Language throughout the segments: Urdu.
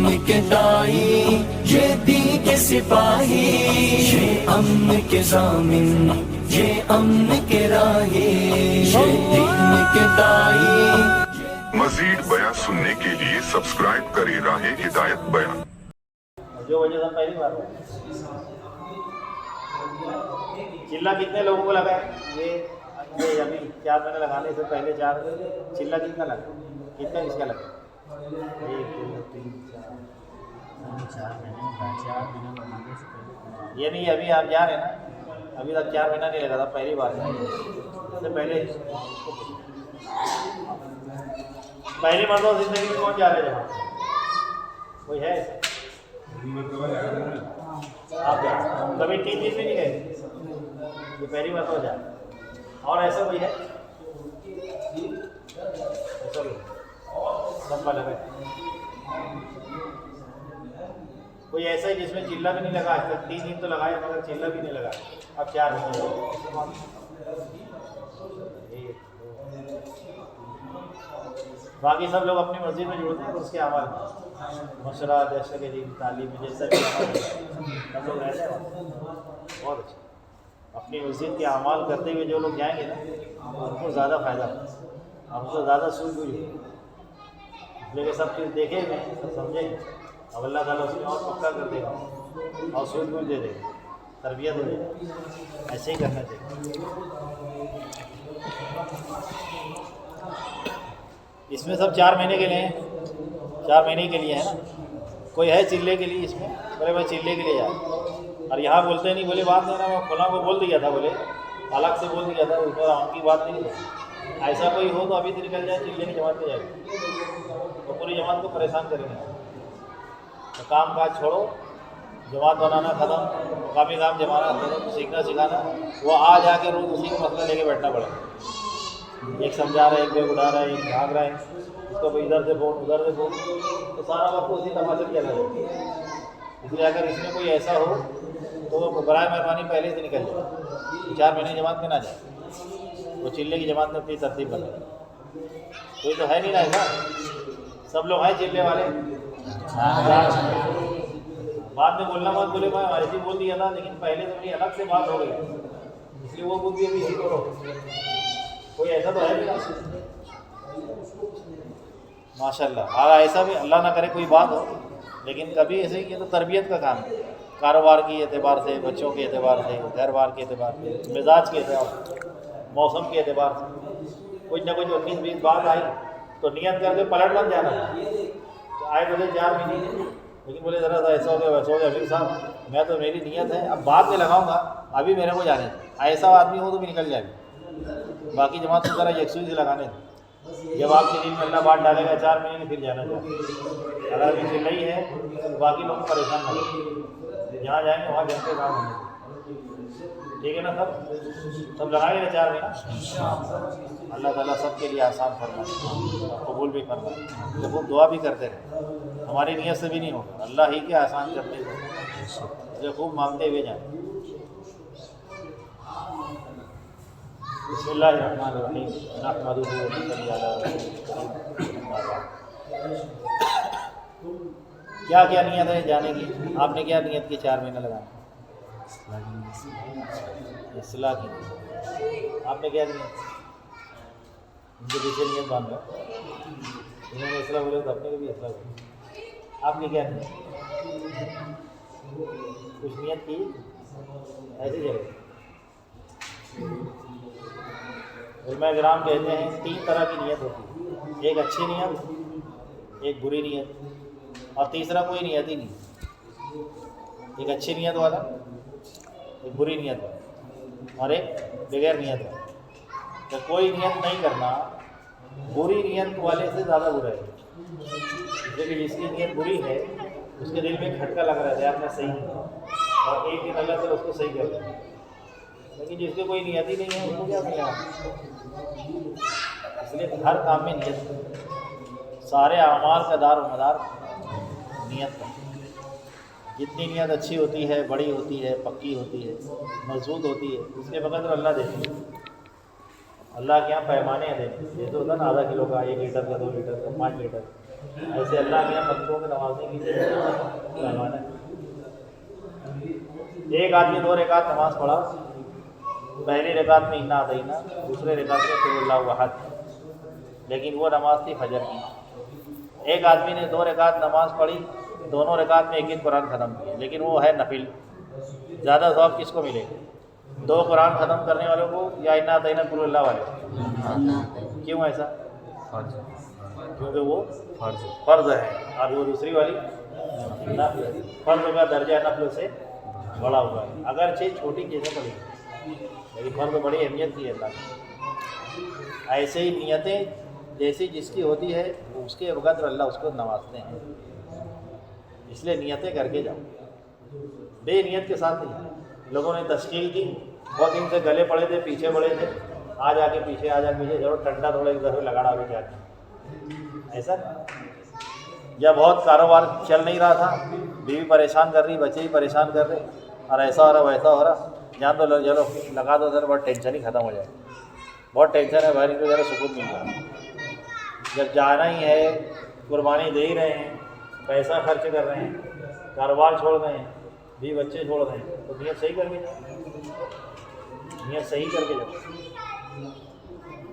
امن کے دائی، یہ دین کے سپاہی، یہ امن کے ضامن، یہ امن کے راہی، یہ دین کے دائی۔ مزید بیان سننے کے لیے سبسکرائب کریں راہ ہدایت بیان۔ جو وجہ سے پہلی بار چلہ کتنے لوگوں کو لگا ہے؟ یہ ابھی 4 مہینے لگانے سے پہلے چلہ کتنا لگا؟ کتنا اس کا لگا؟ 1 2 3 4 یہ نہیں، ابھی آپ جا رہے ہیں نا، ابھی تک 4 مہینہ نہیں لگا تھا، پہلی بار اس سے پہلی مرتبہ زندگی میں کون جا رہے ہیں؟ کوئی ہے آپ کبھی 3 دن بھی نہیں گئے؟ یہ پہلی مرتبہ جا رہے ہیں۔ اور ایسا کوئی ہے؟ ایسا سب لگا کوئی ایسا ہے جس میں چلہ بھی نہیں لگا؟ آج تک 3 دن تو لگایا مگر چلہ بھی نہیں لگا، اب 4 مہینے۔ باقی سب لوگ اپنی مسجد میں جڑتے ہیں اور اس کے اعمال مشورہ، دہشت گردی، تعلیم میں جیسا بھی سب لوگ رہتے ہیں، بہت اچھا۔ اپنی مسجد کے اعمال کرتے ہوئے جو لوگ جائیں گے نا، ان کو زیادہ فائدہ ہوگا، ہم کو زیادہ سود ہوئی ہوگی، اس لیے کہ سب چیز دیکھیں گے، سب سمجھیں گے، اب اللہ تعالیٰ اس میں اور پکا کر دے گا اور سود بھی دے دے گا، تربیت ہو جائے گا۔ ایسے ہی کرنا چاہیے۔ اس میں سب 4 مہینے کے لیے ہیں، 4 مہینے کے لیے ہے نا۔ کوئی ہے چلے کے لیے اس میں؟ بولے میں چلے کے لیے جا، اور یہاں بولتے نہیں، بولے بات نہیں نا، میں فلاں کو بول دیا تھا، بولے الگ سے بول دیا تھا، اس پر ہم کی بات نہیں تھی۔ ایسا کوئی ہو تو ابھی سے نکل جائے، چلے کی جماعت پہ جائے، تو پوری جماعت کو پریشان کریں گے۔ تو کام کاج چھوڑو، جماعت بنانا ختم، مقامی کام جمانا ختم، سیکھنا سکھانا، وہ آ جا کے روز اسی کا مسئلہ لے کے بیٹھنا پڑے گا۔ ایک سمجھا رہا ہے، ایک بیگ اٹھا رہا ہے، ایک بھاگ رہا ہے، اس کو ادھر سے فون ادھر سے فون، تو سارا وقت اسی تماشے کیا جائے گا۔ اس لیے اگر اس میں کوئی ایسا ہو تو وہ برائے مہربانی پہلے سے نکل جائے، 4 مہینے جماعت میں نہ جائے، وہ چلے کی جماعت میں اپنی ترتیب بنے۔ کوئی تو ہے نہیں نا ایسا، سب لوگ ہیں چلے والے۔ بعد میں بولنا مت، بولے میں ایسے بول دیا تھا، لیکن پہلے تو میری الگ سے بات ہو گئی، اس لیے وہ بول دیا بھی اسی کو۔ کوئی ایسا تو ہے نہیں نا، ماشاء اللہ۔ اور ایسا بھی اللہ نہ کرے کوئی بات ہو، لیکن کبھی ایسے ہی، یہ تو تربیت کا کام ہے، کاروبار کے اعتبار سے، بچوں کے اعتبار سے، گھر بار کے اعتبار سے، مزاج کے اعتبار سے، موسم کے اعتبار سے، کچھ نہ کچھ 19-20 بات آئی تو نیت کر کے پلٹ مت جانا۔ تو آئے بولے 4 مہینے، لیکن بولے ذرا سا ایسا ہو گیا ویسا ہو گیا، امیر صاحب میں تو میری نیت ہے اب بعد میں لگاؤں گا، ابھی میرے کو جانے دیں۔ ایسا آدمی ہو تو بھی نکل جائے گا، باقی جماعت کی طرح یکسوئی سے لگانے دیں۔ جب آپ کے دل میں اللہ بات ڈالے گا 4 مہینے پھر جانا چاہیے۔ اگر ابھی چل رہی ہے تو باقی لوگ کو پریشان نہ کریں، جہاں جائیں گے وہاں جنتے کام ہونے دیں۔ ٹھیک ہے نا؟ سب لگائیں گے 4 مہینہ۔ اللہ تعالیٰ سب کے لیے آسان فرمائے اور قبول بھی فرمائے۔ جب وہ دعا بھی کرتے رہے، ہماری نیت سے بھی نہیں ہوگا، اللہ ہی کے آسان کرنے سے جو خوب مانگتے ہوئے جائیں۔ بسم اللہ الرحمن الرحیم، نحمدہ و نصلی علی رسولہ الکریم۔ کیا کیا نیت ہے جانے کی؟ آپ نے کیا نیت کی 4 مہینہ لگانا؟ اصلاح کی نیت۔ آپ نے کیا نیت؟ ان کے پیچھے نیت باندھ لو، انہوں نے اصلاح بولے تو اپنے کو بھی اصلاح بولے۔ آپ نے کیا نیت؟ کچھ نیت کی؟ ایسی جگہ علماء کرام کہتے ہیں 3 طرح کی نیت ہوتی ہے، ایک اچھی نیت، ایک بری نیت، اور تیسرا کوئی نیت ہی نہیں۔ ایک اچھی نیت والا، ایک بری نیت والا، اور ایک بغیر نیت والا۔ تو کوئی نیت نہیں کرنا بری نیت والے سے زیادہ برا ہے، لیکن جس کی نیت بری ہے اس کے دل میں کھٹکا لگ رہا ہے اپنا صحیح نہیں، اور ایک دن اللہ سے اس کو صحیح کر دیں۔ لیکن جس کی کوئی نیت ہی نہیں ہے اس کو کیا ملا؟ اس لیے ہر کام میں نیت، سارے اعمال کا دار و مدار نیت کا۔ جتنی نیت اچھی ہوتی ہے، بڑی ہوتی ہے، پکی ہوتی ہے، مضبوط ہوتی ہے، اس کے بغیر اللہ دیتے ہیں۔ اللہ کے یہاں پیمانے ہیں دینے، جیسے ہوتا ہے نا آدھا کلو کا، 1 لیٹر کا، 2 لیٹر کا، 5 لیٹر، ایسے اللہ کے بندوں کو نوازنے کی رحمان ہے۔ ایک آدمی 2 رکعت نماز پڑھا، پہلی رکعت میں انا اعطینا، دوسرے رکعت میں قل اللہ احد، لیکن وہ نماز تھی فجر کی۔ ایک آدمی نے 2 رکعت نماز پڑھی، دونوں رکعت میں ایک قرآن ختم کیا، لیکن وہ ہے نفل، زیادہ ثواب کس کو ملے گا؟ 2 قرآن ختم کرنے والوں کو یا انا اعطینا قل اللہ والے؟ کیوں ایسا؟ کیونکہ وہ فرض ہے اور وہ دوسری والی نفل ہے۔ فرض کا درجہ نفل سے بڑا ہوا ہے، اگرچہ چھوٹی چیزیں بڑی لیکن فرض بڑی اہمیت کی ہے اللہ کی۔ ایسے ہی نیتیں جیسی جس کی ہوتی ہے اس کے وقت اللہ اس کو نوازتے ہیں، اس لیے نیتیں کر کے جاؤ، بے نیت کے ساتھ نہیں۔ لوگوں نے تشکیل کی، بہت دن سے گلے پڑے تھے، پیچھے پڑے تھے، آ جا کے پیچھے ضرور ٹنڈا تھوڑا ادھر سے لگاڑا بھی جاتے، ایسا یا بہت کاروبار چل نہیں رہا تھا، بیوی پریشان کر رہی، بچے بھی پریشان کر رہے، اور ایسا ہو رہا ویسا ہو رہا، جان تو چلو لگا دو سر، بہت ٹینشن ہی ختم ہو جائے، بہت ٹینشن ہے بھائی، ان کو ذرا سکون مل جائے۔ جب جانا ہی ہے، قربانی دے ہی رہے ہیں، پیسہ خرچ کر رہے ہیں، کاروبار چھوڑ رہے ہیں، بھی بچے چھوڑ رہے ہیں، تو نیت صحیح کر کے جاؤ، نیت صحیح کر کے جاؤ۔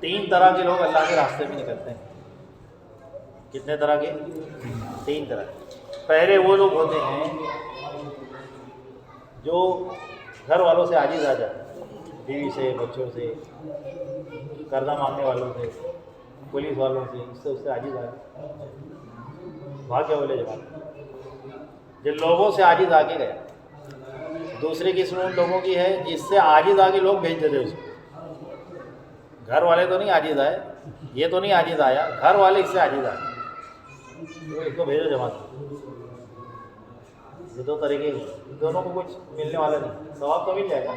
3 طرح کے لوگ اللہ کے راستے میں نکلتے ہیں۔ کتنے طرح کے؟ 3 طرح۔ پہلے وہ لوگ ہوتے ہیں جو گھر والوں سے عاجز آ جاتے ہیں، بیوی سے، بچوں سے، قرضہ مانگنے والوں سے، پولیس والوں سے، اس سے عاجز آ گئے، بھاگ کیا بولے جواب، جن لوگوں سے عاجز آ کے گئے۔ دوسری قسم ان لوگوں کی ہے جس سے عاجز آ کے لوگ بھیج دیتے اس کو، گھر والے تو نہیں عاجز آئے، یہ تو نہیں عاجز آیا، گھر والے اس سے عاجز آئے، اس کو بھیجو جماعت۔ یہ 2 طریقے ہیں، دونوں کو کچھ ملنے والا نہیں، ثواب تو مل جائے گا،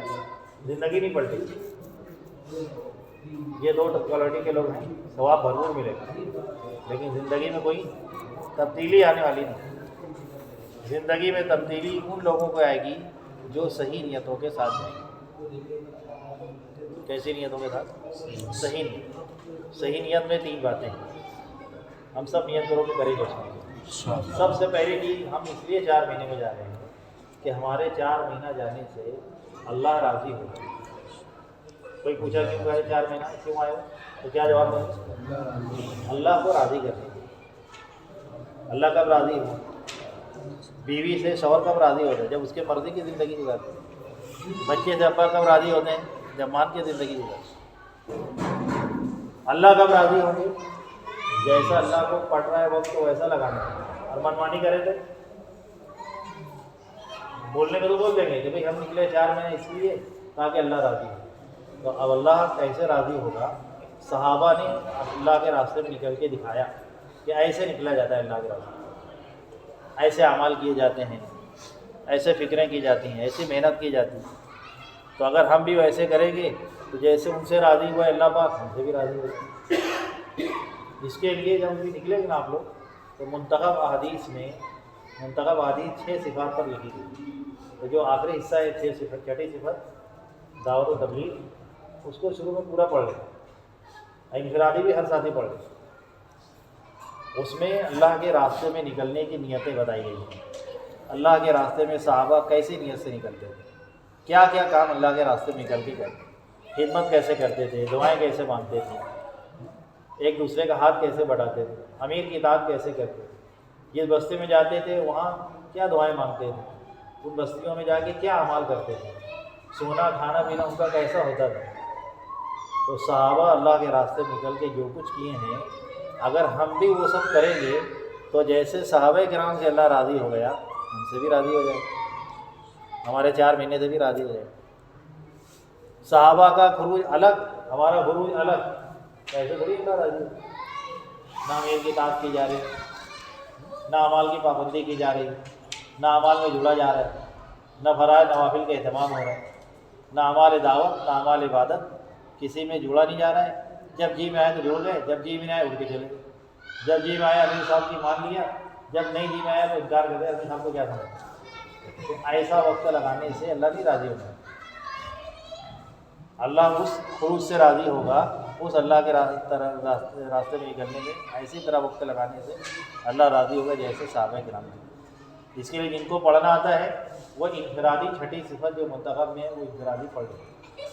زندگی نہیں پلٹی۔ یہ 2 کوالٹی کے لوگ ہیں، ثواب بھرپور ملے گا لیکن زندگی میں کوئی تبدیلی آنے والی نہیں۔ زندگی میں تبدیلی ان لوگوں کو آئے گی جو صحیح نیتوں کے ساتھ جائیں گے۔ کیسی نیتوں کے ساتھ؟ صحیح نیت۔ صحیح نیت میں 3 باتیں ہیں، ہم سب نیت کرو کہ کریں گے۔ سب سے پہلی چیز، ہم اس لیے 4 مہینے میں جا رہے ہیں کہ ہمارے 4 مہینہ جانے سے اللہ راضی ہو۔ کوئی پوچھا کیوں گئے 4 مہینہ کیوں آئے ہو، تو کیا جواب دیں؟ اللہ کو راضی کرنے۔ اللہ کب راضی ہو؟ بیوی سے شوہر کب راضی ہوتا ہے؟ جب اس کے مرضی کی زندگی گزارتے ہیں۔ بچے سے ابا کب راضی ہوتے ہیں؟ جب مان کے زندگی گزارتے ہیں۔ اللہ کب راضی ہوں گے؟ جیسا اللہ کو پڑ رہا ہے وقت تو ویسا لگانا ہے، اور منمانی کرے تو بولنے میں تو بول دیں گے کہ بھائی ہم نکلے 4 مہینے اس لیے تاکہ اللہ راضی ہو۔ تو اب اللہ کیسے راضی ہوگا؟ صحابہ نے اللہ کے راستے میں نکل کے دکھایا کہ ایسے نکلا جاتا ہے اللہ کے راستے میں، ایسے اعمال کیے جاتے ہیں، ایسے فکریں کی جاتی ہیں، ایسی محنت کی جاتی ہے۔ تو اگر ہم بھی ویسے کریں گے تو جیسے ان سے راضی ہوا اللہ پاک، ہم سے بھی راضی ہوگا۔ اس کے لیے جب بھی نکلیں گے نا آپ لوگ، تو منتخب احادیث 6 صفات پر لکھی گئی، تو جو آخری حصہ ہے 6 صفت، چھٹی صفت دعوت و تبلیغ، اس کو شروع میں پورا پڑھ لیں، انفرادی بھی ہر ساتھی پڑھ لیں۔ اس میں اللہ کے راستے میں نکلنے کی نیتیں بتائی گئی ہیں۔ اللہ کے راستے میں صحابہ کیسی نیت سے نکلتے تھے، کیا کیا کام اللہ کے راستے میں نکل کے کرتے، خدمت کیسے کرتے تھے، دعائیں کیسے مانگتے تھے، ایک دوسرے کا ہاتھ کیسے بڑھاتے تھے، امیر کی اطاعت کیسے کرتے تھے، جس بستی میں جاتے تھے وہاں کیا دعائیں مانگتے تھے، ان بستیوں میں جا کے کیا اعمال کرتے تھے، سونا کھانا پینا ان کا کیسا ہوتا تھا۔ تو صحابہ اللہ کے راستے میں نکل کے جو کچھ کیے ہیں، اگر ہم بھی وہ سب کریں گے تو جیسے صحابہ کرام سے اللہ راضی ہو گیا، ہم سے بھی راضی ہو جائے، ہمارے 4 مہینے سے بھی راضی ہو جائے۔ صحابہ کا خروج الگ، ہمارا خروج الگ، ایسے تھوڑی اللہ راضی ہو۔ نہ امیر کی اطاعت کی جا رہی، نہ اعمال کی پابندی کی جا رہی، نہ اعمال میں جڑا جا رہا ہے، نہ فرائض نوافل کا اہتمام ہو رہا ہے، نہ اعمال دعوت، نہ اعمال عبادت، کسی میں جڑا نہیں جا رہا ہے۔ جب جی میں آئے تو جڑ گئے، جب جی میں نہیں آئے اٹھ کے چلے گئے، جب جی میں آیا امیر صاحب کی مان لیا، جب نہیں جی میں آیا تو انکار کر دیا، امیر صاحب کو کیا سمجھ۔ تو ایسا وقت لگانے سے اللہ نہیں راضی ہوگا۔ اللہ اس خروج سے راضی ہوگا اس اللہ کے راستے میں نکلنے کے ایسی طرح وقت لگانے سے اللہ راضی ہوگا جیسے صحابہ کرام تھے۔ اس کے لیے جن کو پڑھنا آتا ہے وہ انفرادی چھٹی صفت جو منتخب میں ہے وہ انفرادی پڑھ لیں۔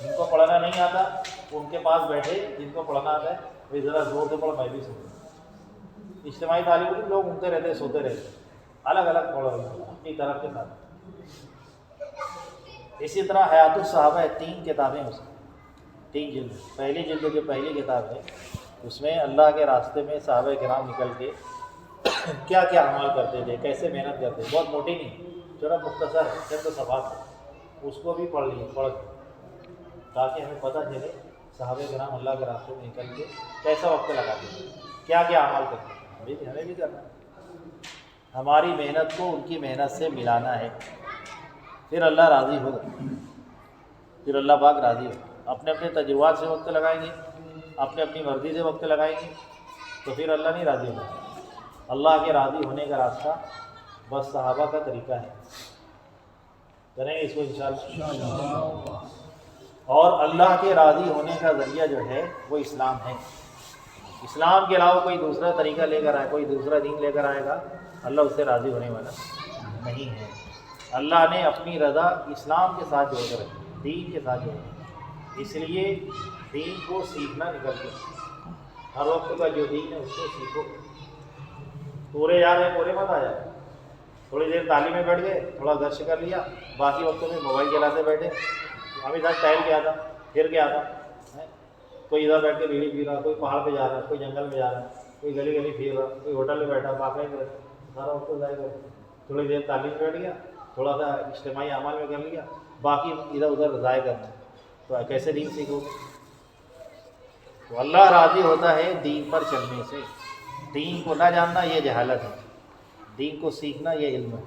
جن کو پڑھنا نہیں آتا وہ ان کے پاس بیٹھے، جن کو پڑھنا آتا ہے وہ ذرا زور سے پڑھ، میں بھی سنوں۔ اجتماعی طالب علم لوگ اٹھتے رہتے سوتے رہتے، الگ الگ پڑھ رہے ہیں اپنی طرف کے ساتھ۔ اسی طرح حیات الصحابہ ہے، 3 کتابیں اس میں، 3 جلد۔ پہلی جلد جو پہلی کتاب ہے اس میں اللہ کے راستے میں صحابہ کرام نکل کے کیا کیا اعمال کرتے تھے، کیسے محنت کرتے تھے، بہت موٹی نہیں، تھوڑا مختصر ہے، چند صفحات ہے، اس کو بھی پڑھ لیے پڑھ کے، تاکہ ہمیں پتہ چلے صحابہ کرام اللہ کے راستے میں نکل کے کیسا وقت لگاتے تھے، کیا کیا اعمال کرتے ہیں۔ ہمیں بھی کرنا ہے، ہماری محنت کو ان کی محنت سے ملانا ہے، پھر اللہ راضی ہوگا، پھر اللہ پاک راضی ہوگا۔ اپنے اپنے تجربات سے وقت لگائیں گے، اپنے اپنی مرضی سے وقت لگائیں گے تو پھر اللہ نہیں راضی ہوگا۔ اللہ کے راضی ہونے کا راستہ بس صحابہ کا طریقہ ہے، کریں گے اس کو انشاءاللہ۔ اور اللہ کے راضی ہونے کا ذریعہ جو ہے وہ اسلام ہے۔ اسلام کے علاوہ کوئی دوسرا طریقہ لے کر آئے، کوئی دوسرا دین لے کر آئے گا، اللہ اس سے راضی ہونے والا نہیں ہے۔ اللہ نے اپنی رضا اسلام کے ساتھ جوڑ کر رکھی، دین کے ساتھ جوڑ کر، اس لیے دین کو سیکھنا نکل کے، ہر وقت کا جو دین ہے اس کو سیکھو۔ پورے جا رہے پورے مت آ جائے، تھوڑی دیر تعلیم میں بیٹھ گئے، تھوڑا گشت کر لیا، باقی وقتوں میں موبائل چلاتے بیٹھے۔ ابھی تک ٹہل کے آتا، پھر کے آتا، کوئی ادھر بیٹھ کے بیڑی پی رہا، کوئی پہاڑ پہ جا رہا ہے، کوئی جنگل میں جا رہا ہے، کوئی گلی گلی پھر رہا، کوئی ہوٹل میں بیٹھا، باقی سارا وقت ضائع کر، تھوڑی دیر تعلیم میں بیٹھ گیا، تھوڑا سا اجتماعی اعمال میں کر لیا، باقی ادھر ادھر ضائع کرنا، تو کیسے دین سیکھو گے؟ تو اللہ راضی ہوتا ہے دین پر چلنے سے۔ دین کو نہ جاننا یہ جہالت ہے، دین کو سیکھنا یہ علم ہے۔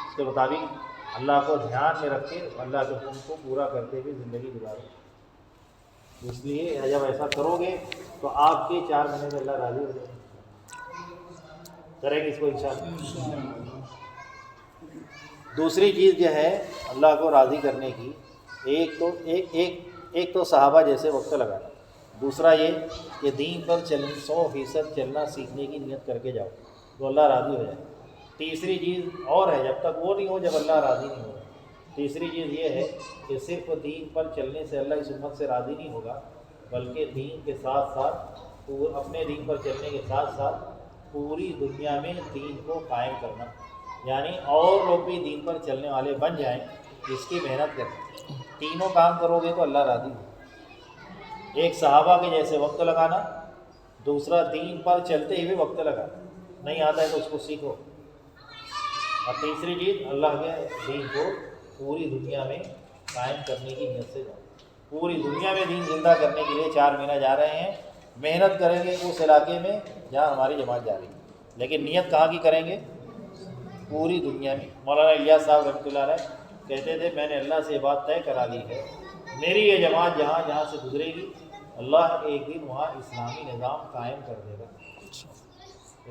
اس کے مطابق اللہ کو دھیان میں رکھ کے اللہ کے حکم کو پورا کرتے ہوئے زندگی گزارو۔ اس لیے جب ایسا کرو گے تو آپ کے 4 مہینے میں اللہ راضی ہو جائے گا۔ کریں گے اس کو انشاءاللہ۔ دوسری چیز جو ہے اللہ کو راضی کرنے کی، ایک تو صحابہ جیسے وقت لگانا، دوسرا یہ کہ دین پر 100% چلنا سیکھنے کی نیت کر کے جاؤ تو اللہ راضی ہو جائے۔ تیسری چیز اور ہے، جب تک وہ نہیں ہو جب اللہ راضی نہیں ہوگا۔ تیسری چیز یہ ہے کہ صرف دین پر چلنے سے اللہ اس امت سے راضی نہیں ہوگا، بلکہ دین کے ساتھ ساتھ اپنے دین پر چلنے کے ساتھ ساتھ پوری دنیا میں دین کو قائم کرنا، یعنی اور لوگ بھی دین پر چلنے والے بن جائیں، جس کی محنت کریں۔ تینوں کام کرو گے تو اللہ راضی ہوگا۔ ایک صحابہ کے جیسے وقت لگانا، دوسرا دین پر چلتے ہوئے وقت لگانا، نہیں آتا ہے تو اس کو سیکھو، اور تیسری چیز اللہ کے دین کو پوری دنیا میں قائم کرنے کی نیت سے جاؤ۔ پوری دنیا میں دین زندہ کرنے کے لیے 4 مہینہ جا رہے ہیں، محنت کریں گے اس علاقے میں جہاں ہماری جماعت جا رہی ہے، لیکن نیت کہاں کی کریں گے؟ پوری دنیا میں۔ مولانا الیاس صاحب رحمۃ اللہ علیہ کہتے تھے میں نے اللہ سے یہ بات طے کرا لی ہے، میری یہ جماعت جہاں جہاں سے گزرے گی اللہ ایک دن وہاں اسلامی نظام قائم کر دے گا،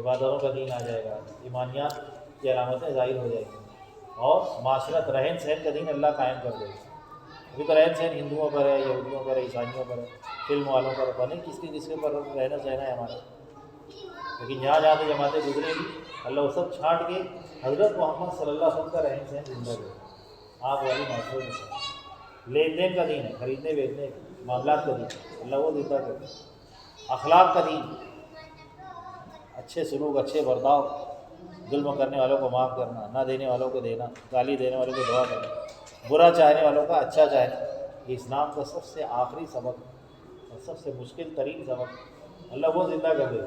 عبادتوں کا دین آ جائے گا، ایمانیات کی علامتیں ظاہر ہو جائیں گی، اور معاشرت رہن سہن کا دین اللہ قائم کر دے گا۔ ابھی تو رہن سہن ہندوؤں پر ہے، یہودیوں پر ہے، عیسائیوں پر ہے، فلم والوں پر ہے، نہیں کس کے پر رہنا سہنا ہے ہمارا، لیکن جہاں جہاں سے جماعتیں گزرے گی اللہ وہ سب چھانٹ کے حضرت محمد صلی اللہ علیہ وسلم کا رہن سہن زندہ دے گا۔ آپ والی معاشرے میں لین دین کا دین ہے، خریدنے بیچنے معاملات کا دین اللہ وہ زندہ کرے، اخلاق کا دین، اچھے سلوک، اچھے برتاؤ، ظلم کرنے والوں کو معاف کرنا، نہ دینے والوں کو دینا، گالی دینے والوں کو دعا کرنا، برا چاہنے والوں کا اچھا چاہنا، یہ اسلام کا سب سے آخری سبق اور سب سے مشکل ترین سبق اللہ وہ زندہ کر دے گا،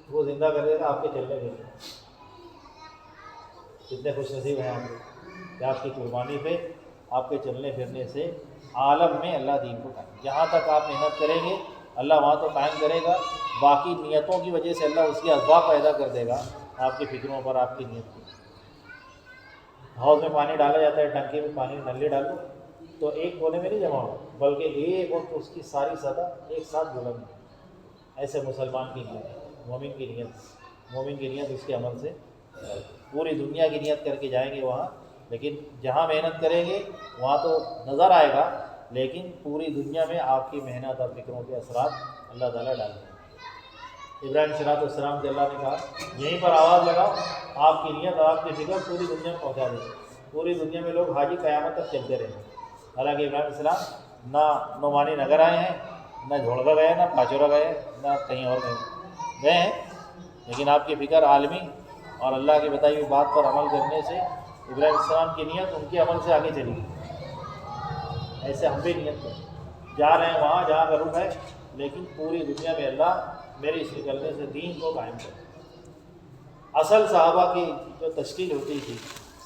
وہ زندہ کر دے گا آپ کے چلنے پھرنے۔ کتنے خوش نصیب ہیں آپ کہ آپ کی قربانی پہ، آپ کے چلنے پھرنے سے عالم میں اللہ دین کو قائم، جہاں تک آپ محنت کریں گے اللہ وہاں تو قائم کرے گا، باقی نیتوں کی وجہ سے اللہ اس کی اسباب پیدا کر دے گا آپ کی فکروں پر، آپ کی نیت پر۔ حوض میں پانی ڈالا جاتا ہے، ٹنکی میں پانی نلے ڈالو تو ایک کونے میں نہیں جمع ہو، بلکہ ایک وقت اس کی ساری سطح ایک ساتھ بلند ہے۔ ایسے مسلمان کی نیت، مومن کی نیت اس کے عمل سے پوری دنیا کی نیت کر کے جائیں گے وہاں، لیکن جہاں محنت کریں گے وہاں تو نظر آئے گا، لیکن پوری دنیا میں آپ کی محنت اور فکروں کے اثرات اللہ تعالیٰ ڈالتے ہیں۔ ابراہیم صلی السلام سے اللہ نے کہا یہیں پر آواز لگاؤ، آپ کی نیت اور آپ کی فکر پوری دنیا میں پہنچا دیں، پوری دنیا میں لوگ حاجی قیامت تک چلتے رہیں۔ حالانکہ ابراہیم علیہ السلام نہ نعمانی نگر آئے ہیں، نہ جھوڑگا گئے، نہ پاچورا گئے، نہ کہیں اور گئے ہیں، لیکن آپ کی فکر عالمی اور اللہ کی بتائی ہوئی بات پر عمل کرنے سے ابراہیم علیہ السلام کی نیت ان کے عمل سے آگے چلی گئی۔ ایسے ہم بھی نیت کریں، جا رہے ہیں وہاں جہاں کا رخ ہے، لیکن پوری دنیا میں اللہ میرے اس نکلنے سے دین کو قائم کرے۔ اصل صحابہ کی جو تشکیل ہوتی تھی،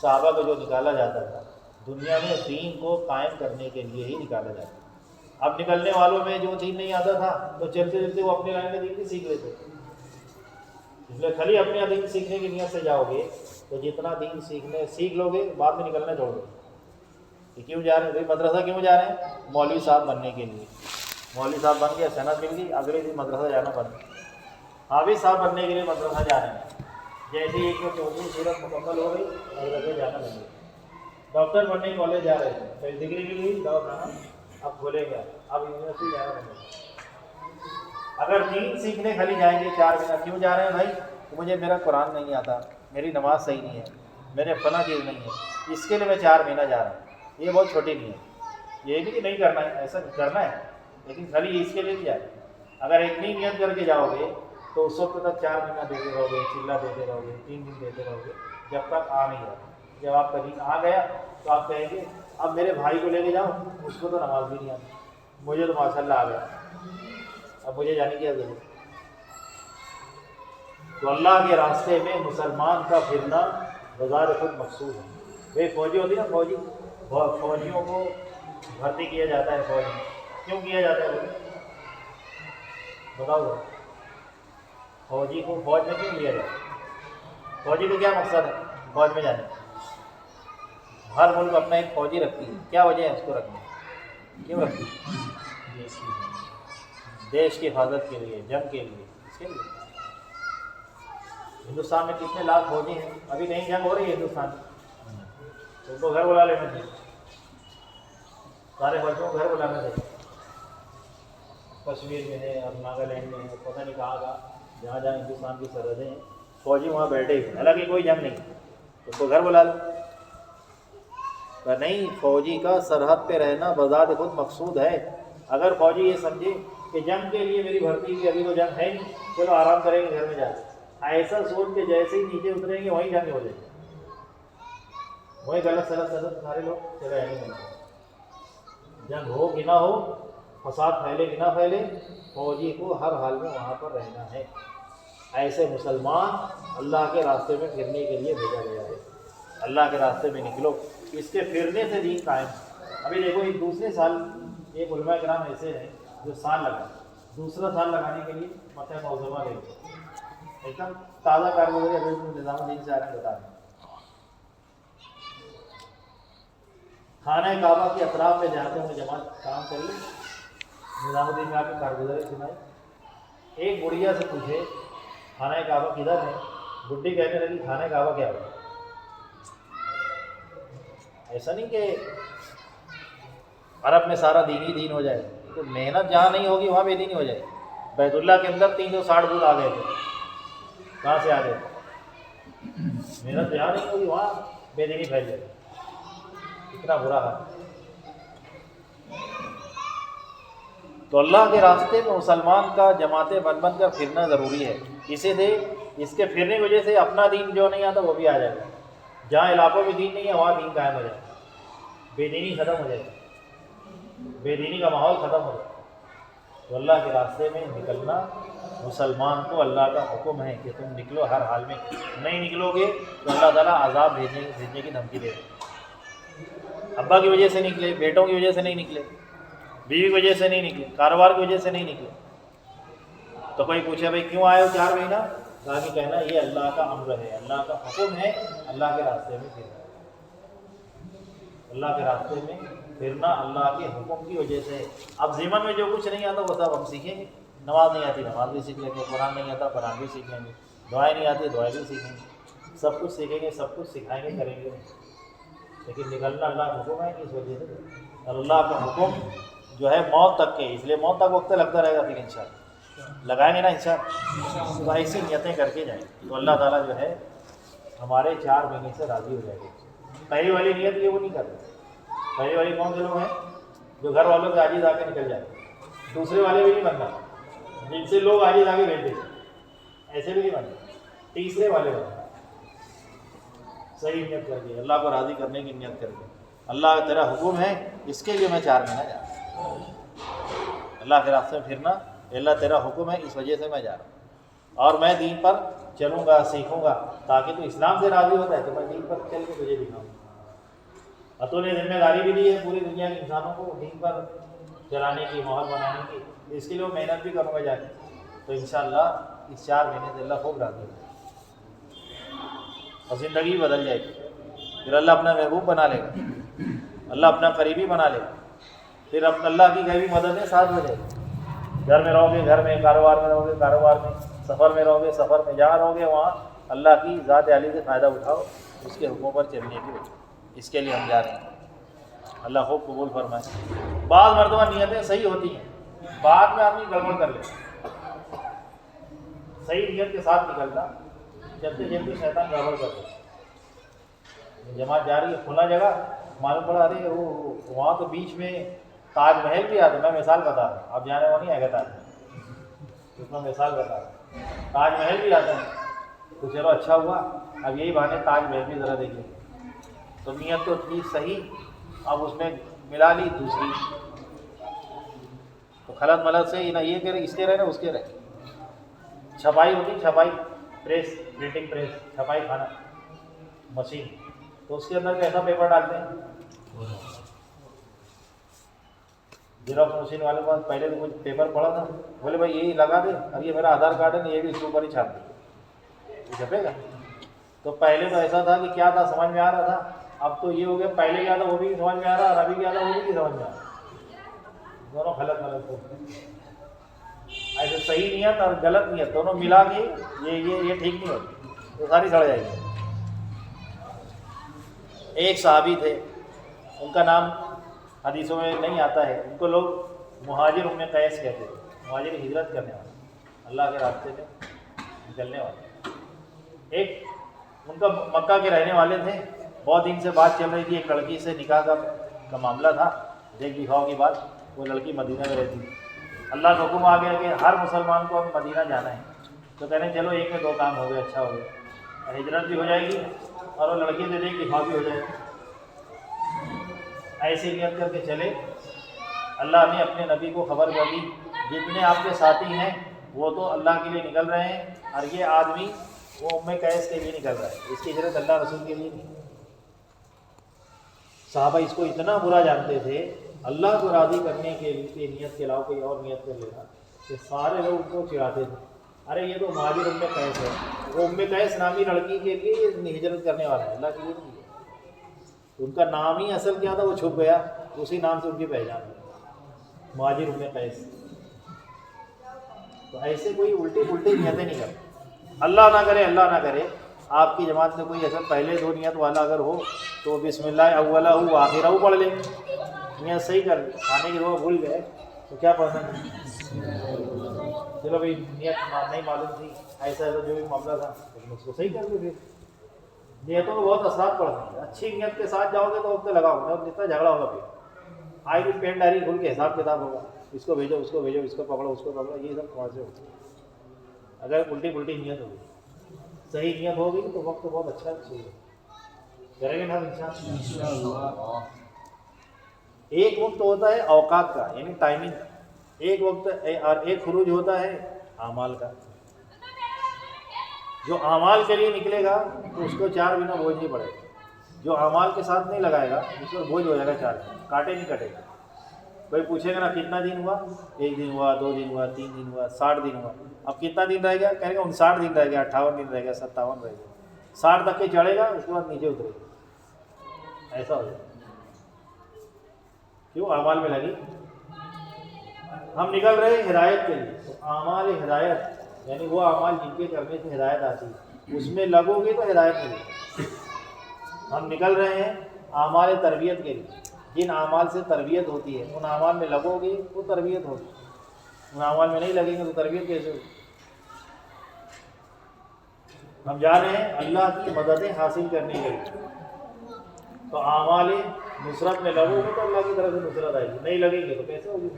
صحابہ کو جو نکالا جاتا تھا، دنیا میں دین کو قائم کرنے کے لیے ہی نکالا جاتا تھا۔ اب نکلنے والوں میں جو دین نہیں آتا تھا تو چلتے چلتے وہ اپنے لائن میں دین نہیں سیکھ لیتے، اس لیے خالی اپنے دین سیکھنے کی نیت سے جاؤ گے تو جتنا دین سیکھ لو گے بعد میں نکلنا چھوڑ دو۔ کہ کیوں جا رہے ہیں بھائی مدرسہ، کیوں جا رہے ہیں؟ مولوی صاحب بننے کے لیے۔ مولوی صاحب بن گیا، صنعت مل گئی، اگلے دن مدرسہ جانا بند۔ حافظ صاحب بننے کے لیے مدرسہ جا رہے ہیں، جیسے ہی ایک چوتھی سیرت مکمل ہو گئی مدرسے جانا بند۔ ڈاکٹر بننے کالج جا رہے تھے، پہلی ڈگری مل گئی، دواخانہ اب کھولے گا، اب یونیورسٹی جانا بند۔ اگر دین سیکھنے خالی جائیں گے 4 مہینہ، کیوں جا رہے ہیں بھائی؟ مجھے میرا قرآن نہیں آتا، میری نماز صحیح نہیں ہے، میرے فلاں چیز نہیں ہے، اس کے لیے میں 4 مہینہ جا رہا ہوں۔ یہ بہت چھوٹی نہیں ہے، یہ بھی کہ نہیں کرنا ہے، ایسا کرنا ہے، لیکن خالی اس کے لیے نہیں جائے۔ اگر اتنی نیت کر کے جاؤ گے تو اس وقت تک 4 مہینہ دیتے رہو گے، چلا دیتے رہو گے، 3 دن دیتے رہو گے، جب تک آ نہیں جاتا۔ جب آپ کا دین آ گیا تو آپ کہیں گے اب میرے بھائی کو لے کے جاؤں، اس کو تو نماز بھی نہیں آتی، مجھے تو ماشاء اللہ آ گیا، اب مجھے جانے کی ضرورت۔ تو اللہ کے راستے میں مسلمان کا پھرنا بذات خود مقصود ہے۔ بھائی فوجی ہوتی ہے نا، فوجیوں کو بھرتی کیا جاتا ہے فوج میں، کیوں کیا جاتا ہے بتاؤ؟ فوجی کو فوج میں کیوں لیا جاتا ہے؟ فوجی کا کیا مقصد ہے فوج میں جانے؟ ہر ملک اپنا ایک فوجی رکھتی ہے، کیا وجہ ہے اس کو رکھنے کی؟ کیوں رکھتی ہے؟ دیش کی حفاظت کے لیے، جنگ کے لیے، اس کے لیے۔ ہندوستان میں کتنے لاکھ فوجی ہیں، ابھی نہیں جنگ ہو رہی ہے ہندوستان میں، تو ان کو گھر بلا لینا چاہیے، سارے فوجیوں کو گھر بلانا چاہیے۔ کشمیر میں ہے، اب ناگالینڈ میں ہے، پتہ نہیں کہاں کہاں، جہاں جہاں ہندوستان کی سرحدیں ہیں، فوجی وہاں بیٹھے ہوئے، حالانکہ کوئی جنگ نہیں، ان کو گھر بلا لو۔ پر نہیں، فوجی کا سرحد پہ رہنا بذات خود مقصود ہے۔ اگر فوجی یہ سمجھے کہ جنگ کے لیے میری بھرتی کی، ابھی تو جنگ ہے نہیں، چلو آرام کریں گے گھر میں جا کے، ایسا سوچ کے جیسے ہی نیچے اتریں گے وہیں جنگ ہو جائے گی، وہیں غلط سلط سارے لوگ چلے آئیں گے۔ جنگ ہو کہ نہ ہو، فساد پھیلے کہ نہ پھیلے، فوجی کو ہر حال میں وہاں پر رہنا ہے۔ ایسے مسلمان اللہ کے راستے میں پھرنے کے لیے بھیجا گیا ہے۔ اللہ کے راستے میں نکلو، اس کے پھرنے سے دین قائم۔ ابھی دیکھو ایک دوسرے سال ایک علماء کرام ایسے ہیں جو سال لگا، دوسرا سال لگانے کے لیے مکہ معظمہ گئے، ایک دم تازہ کارگزاری ابھی نظام الدین سے آ رہے ہیں بتا رہے ہیں۔ خانہ کعبہ کے اطراف میں جاتے ہوئے جماعت کام کر لی، نظام الدین میں آ کے کارگزاری سنائی۔ ایک بڑھیا سے پوچھے خانہ کعبہ کدھر ہے؟ بڈھی کہنے لگی خانہ کعبہ کیا ہے؟ ایسا نہیں کہ عرب میں سارا دین ہی دین ہو جائے، تو محنت جہاں نہیں ہوگی وہاں بے دینی ہو جائے۔ بیت اللہ کے اندر 360 دور آ گئے تھے، کہاں سے آ گئے؟ محنت جہاں نہیں ہوگی وہاں بے دینی پھیل جائے، اتنا برا حال۔ تو اللہ کے راستے میں مسلمان کا جماعتیں بن بن کر پھرنا ضروری ہے، اس کے پھرنے کی وجہ سے اپنا دین جو نہیں آتا وہ بھی آ جائے گا۔ جہاں علاقوں میں دین نہیں ہے وہاں دین قائم ہو جائے گا، بے دینی ختم ہو جائے گا، بے دینی کا ماحول ختم ہو جائے گا۔ تو اللہ کے راستے میں نکلنا مسلمان کو اللہ کا حکم ہے کہ تم نکلو ہر حال میں، نہیں نکلو گے تو اللہ تعالیٰ عذاب بھیجنے کی دھمکی دے گا۔ ابا کی وجہ سے نکلے، بیٹوں کی وجہ سے نہیں نکلے، بیوی کی وجہ سے نہیں نکلے، کاروبار کی وجہ سے نہیں نکلے، تو کوئی پوچھے بھائی کیوں آئے ہو 4 مہینہ؟ کہا کہ کہنا یہ اللہ کا امر ہے، اللہ کا حکم ہے، اللہ کے راستے میں پھرنا، اللہ کے راستے میں پھرنا اللہ کے حکم کی وجہ سے۔ اب ذمن میں جو کچھ نہیں آتا وہ سب ہم سیکھیں گے، نماز نہیں آتی نماز بھی سیکھ لیں گے، قرآن نہیں آتا قرآن بھی سیکھ لیں گے، دعائیں نہیں آتی دعائیں بھی سیکھیں گے، سب کچھ سیکھیں گے، سب کچھ سکھائیں گے، کریں گے، لیکن نکلنا اللہ کا حکم ہے کہ اس وجہ سے اور اللہ کا حکم جو ہے موت تک کے، اس لیے موت تک وقت لگتا رہے گا، پھر انشاءاللہ لگائیں گے نا انشاءاللہ. تو ایسی نیتیں کر کے جائیں تو اللہ تعالیٰ جو ہے ہمارے 4 مہینے سے راضی ہو جائے گا. پہلی والی نیت یہ وہ نہیں کرتے. پہلی والی کون سے لوگ ہیں؟ جو گھر والوں کے عاجز آ کے نکل جاتے. دوسرے والے بھی نہیں بننا جن سے لوگ عاجز آگے بھیج دیتے، ایسے بھی نہیں بننا. تیسرے والے بننا صحیح نیت کر کے، اللہ کو راضی کرنے کی نیت کر کے. اللہ تیرا حکم ہے اس کے لیے میں 4 مہینہ جا رہا ہوں، اللہ کے راستے میں پھرنا، اللہ تیرا حکم ہے اس وجہ سے میں جا رہا ہوں، اور میں دین پر چلوں گا، سیکھوں گا، تاکہ تو اسلام سے راضی ہوتا ہے تو میں دین پر چل کے تجھے دکھاؤں. اور تو نے ذمہ داری بھی دی ہے پوری دنیا کے انسانوں کو دین پر چلانے کی، ماحول بنانے کی، اس کے لیے محنت بھی کروں گا جا کے. تو انشاءاللہ اس 4 مہینے سے اللہ خوب راضی ہوگا اور زندگی بدل جائے گی. پھر اللہ اپنا محبوب بنا لے گا، اللہ اپنا قریبی بنا لے گا. پھر اللہ کی غیبی مدد ساتھ ہو جائے گی. گھر میں رہو گے گھر میں، کاروبار میں رہو گے کاروبار میں، سفر میں رہو گے سفر میں، جہاں رہو گے وہاں اللہ کی ذات عالی سے فائدہ اٹھاؤ، اس کے حکموں پر چلنے کی وجہ. اس کے لیے ہم جا رہے ہیں. اللہ خوب قبول فرمائے. بعض مرتبہ نیتیں صحیح ہوتی ہیں، بعد میں آدمی گڑبڑ کر لیتا. صحیح نیت کے ساتھ نکلتا، جلدی جلدی شیطان گڑبڑ کر دیتا. جماعت جا رہی ہے کھلا جگہ، معلوم پڑا ارے وہ وہاں تو بیچ میں تاج محل بھی آتا. میں مثال بتا رہا ہوں، آپ جانے وہ نہیں آئے گا تاج محل، اس میں مثال بتا رہا ہوں. تاج محل بھی آتا ہے تو چلو اچھا ہوا، اب یہی بہانے تاج محل بھی ذرا دیکھیں. تو نیت تو تھی صحیح، اب اس میں ملا لی دوسری، تو خلط ملط سے نہ یہ کرے اس کے رہے نہ اس کے رہے. چھپائی ہوتی، چھپائی پریس، پرنٹنگ پریس، چھپائی کھانا مشین، تو اس کے اندر کیسا پیپر ڈالتے ہیں؟ زیروکس مشین والے پاس پہلے تو کچھ پیپر پڑا تھا، بولے بھائی یہی لگا دے، اب یہ میرا آدھار کارڈ ہے یہ بھی اس کے اوپر ہی چھاپ دے، یہ چھپے گا. تو پہلے تو ایسا تھا کہ کیا تھا سمجھ میں آ رہا تھا، اب تو یہ ہو گیا پہلے کیا تھا وہ بھی سمجھ میں آ رہا اور ابھی کیا تھا وہ بھی نہیں سمجھ میں آ رہا. دونوں غلط غلط ہوتے ہیں. ایسے صحیح نیت اور غلط نیت دونوں ملا کے یہ ٹھیک نہیں ہوتی، تو ساری سڑ جائے گی. ایک صحابی تھے، ان کا نام حدیثوں میں نہیں آتا ہے، ان کو لوگ مہاجر ام قیس کہتے تھے. مہاجر ہجرت کرنے والے، اللہ کے راستے میں نکلنے والے. ایک ان کا مکہ کے رہنے والے تھے. بہت دن سے بات چل رہی تھی، ایک لڑکی سے نکاح کا معاملہ تھا، دیکھ دکھاؤ کی بات. وہ لڑکی مدینہ میں رہتی تھی. اللہ کا حکم آ گیا کہ ہر مسلمان کو اب مدینہ جانا ہے. تو کہنے چلو ایک میں 2 کام ہو گئے، اچھا ہو گیا، ہجرت بھی ہو جائے گی اور وہ لڑکی سے دیکھ دکھاؤ بھی ہو جائے گا. ایسی نیت کر کے چلے. اللہ نے اپنے نبی کو خبر کر دی جتنے آپ کے ساتھی ہیں وہ تو اللہ کے لیے نکل رہے ہیں، اور یہ آدمی وہ ام قیس کے لیے نکل رہا ہے، اس کی ہجرت اللہ رسول کے لیے نہیں. صحابہ اس کو اتنا برا جانتے تھے، اللہ کو راضی کرنے کے لیے نیت کے علاوہ کوئی اور نیت کر لینا، کہ سارے لوگ ان کو چڑھاتے تھے. ارے یہ تو مہاجر ام قیس ہے، وہ ام قیس نامی لڑکی کے لیے ہجرت کرنے والا ہے، اللہ کے لیے نہیں. ان کا نام ہی اصل کیا تھا وہ چھپ گیا، اسی نام سے ان کی پہچان ہوئی، مہاجر ام قیس. تو ایسے کوئی الٹی نیتیں نہیں کرتے. اللہ نہ کرے آپ کی جماعت میں کوئی ایسا پہلے 2 نیت والا اگر ہو تو بسم اللہ اولہ و آخرہ پڑھ لیں، نیت صحیح کر لیں. کھانے کی دعا بھول گئے تو کیا پڑھنا ہے؟ چلو بھائی نیت نہیں معلوم تھی، ایسا جو بھی معاملہ تھا لیکن اس کو صحیح کر دیں. پھر نیتوں کو بہت اثرات پڑتے ہیں. اچھی نیت کے ساتھ جاؤ گے تو وقت لگاؤ گے، جتنا جھگڑا ہوگا پھر آئے بھی پین ڈائری کھول کے حساب کتاب ہوگا، اس کو بھیجو اس کو بھیجو، اس کو پکڑو اس کو پکڑو، یہ سب کہاں سے ہوتا ہے اگر الٹی نیت ہوگی. صحیح نیت ہوگی تو وقت بہت اچھا کریں گے نا انشاءاللہ. ایک وقت ہوتا ہے اوقات کا یعنی ٹائمنگ، ایک وقت اور ایک خروج ہوتا ہے اعمال کا. جو اعمال کے لیے نکلے گا تو اس کو 4 مہینہ بوجھ نہیں پڑے گا. جو اعمال کے ساتھ نہیں لگائے گا اس کو بوجھ ہو جائے گا 4 مہینے، کاٹے نہیں کٹے گا. کوئی پوچھے گا نا کتنا دن ہوا، 1 دن ہوا، 2 دن ہوا، 3 دن ہوا، 60 دن ہوا. اب کتنا دن رہ گیا، کہیں گے 59 دن رہ گیا، 58 دن رہ گیا، 57 رہ گیا. 60 تک کے چڑھے گا اس کے بعد نیچے اترے گا. ایسا ہو جائے کیوں؟ اعمال میں لگی. ہم نکل رہے ہیں ہدایت کے لیے، تو اعمال ہدایت یعنی وہ اعمال جن کے کرنے سے ہدایت آتی ہے اس میں لگو گے تو ہدایت ملے گی. ہم نکل رہے ہیں اعمال تربیت کے لیے، جن اعمال سے تربیت ہوتی ہے ان اعمال میں لگو گے تو تربیت ہوگی، ان اعمال میں نہیں لگیں گے تو تربیت کیسے ہوگی؟ ہم جا رہے ہیں اللہ کی مددیں حاصل کرنے کے لیے، تو اعمال نصرت میں لگو گے تو اللہ کی طرف سے نصرت آئے گی، نہیں لگیں گے تو کیسے ہوگی؟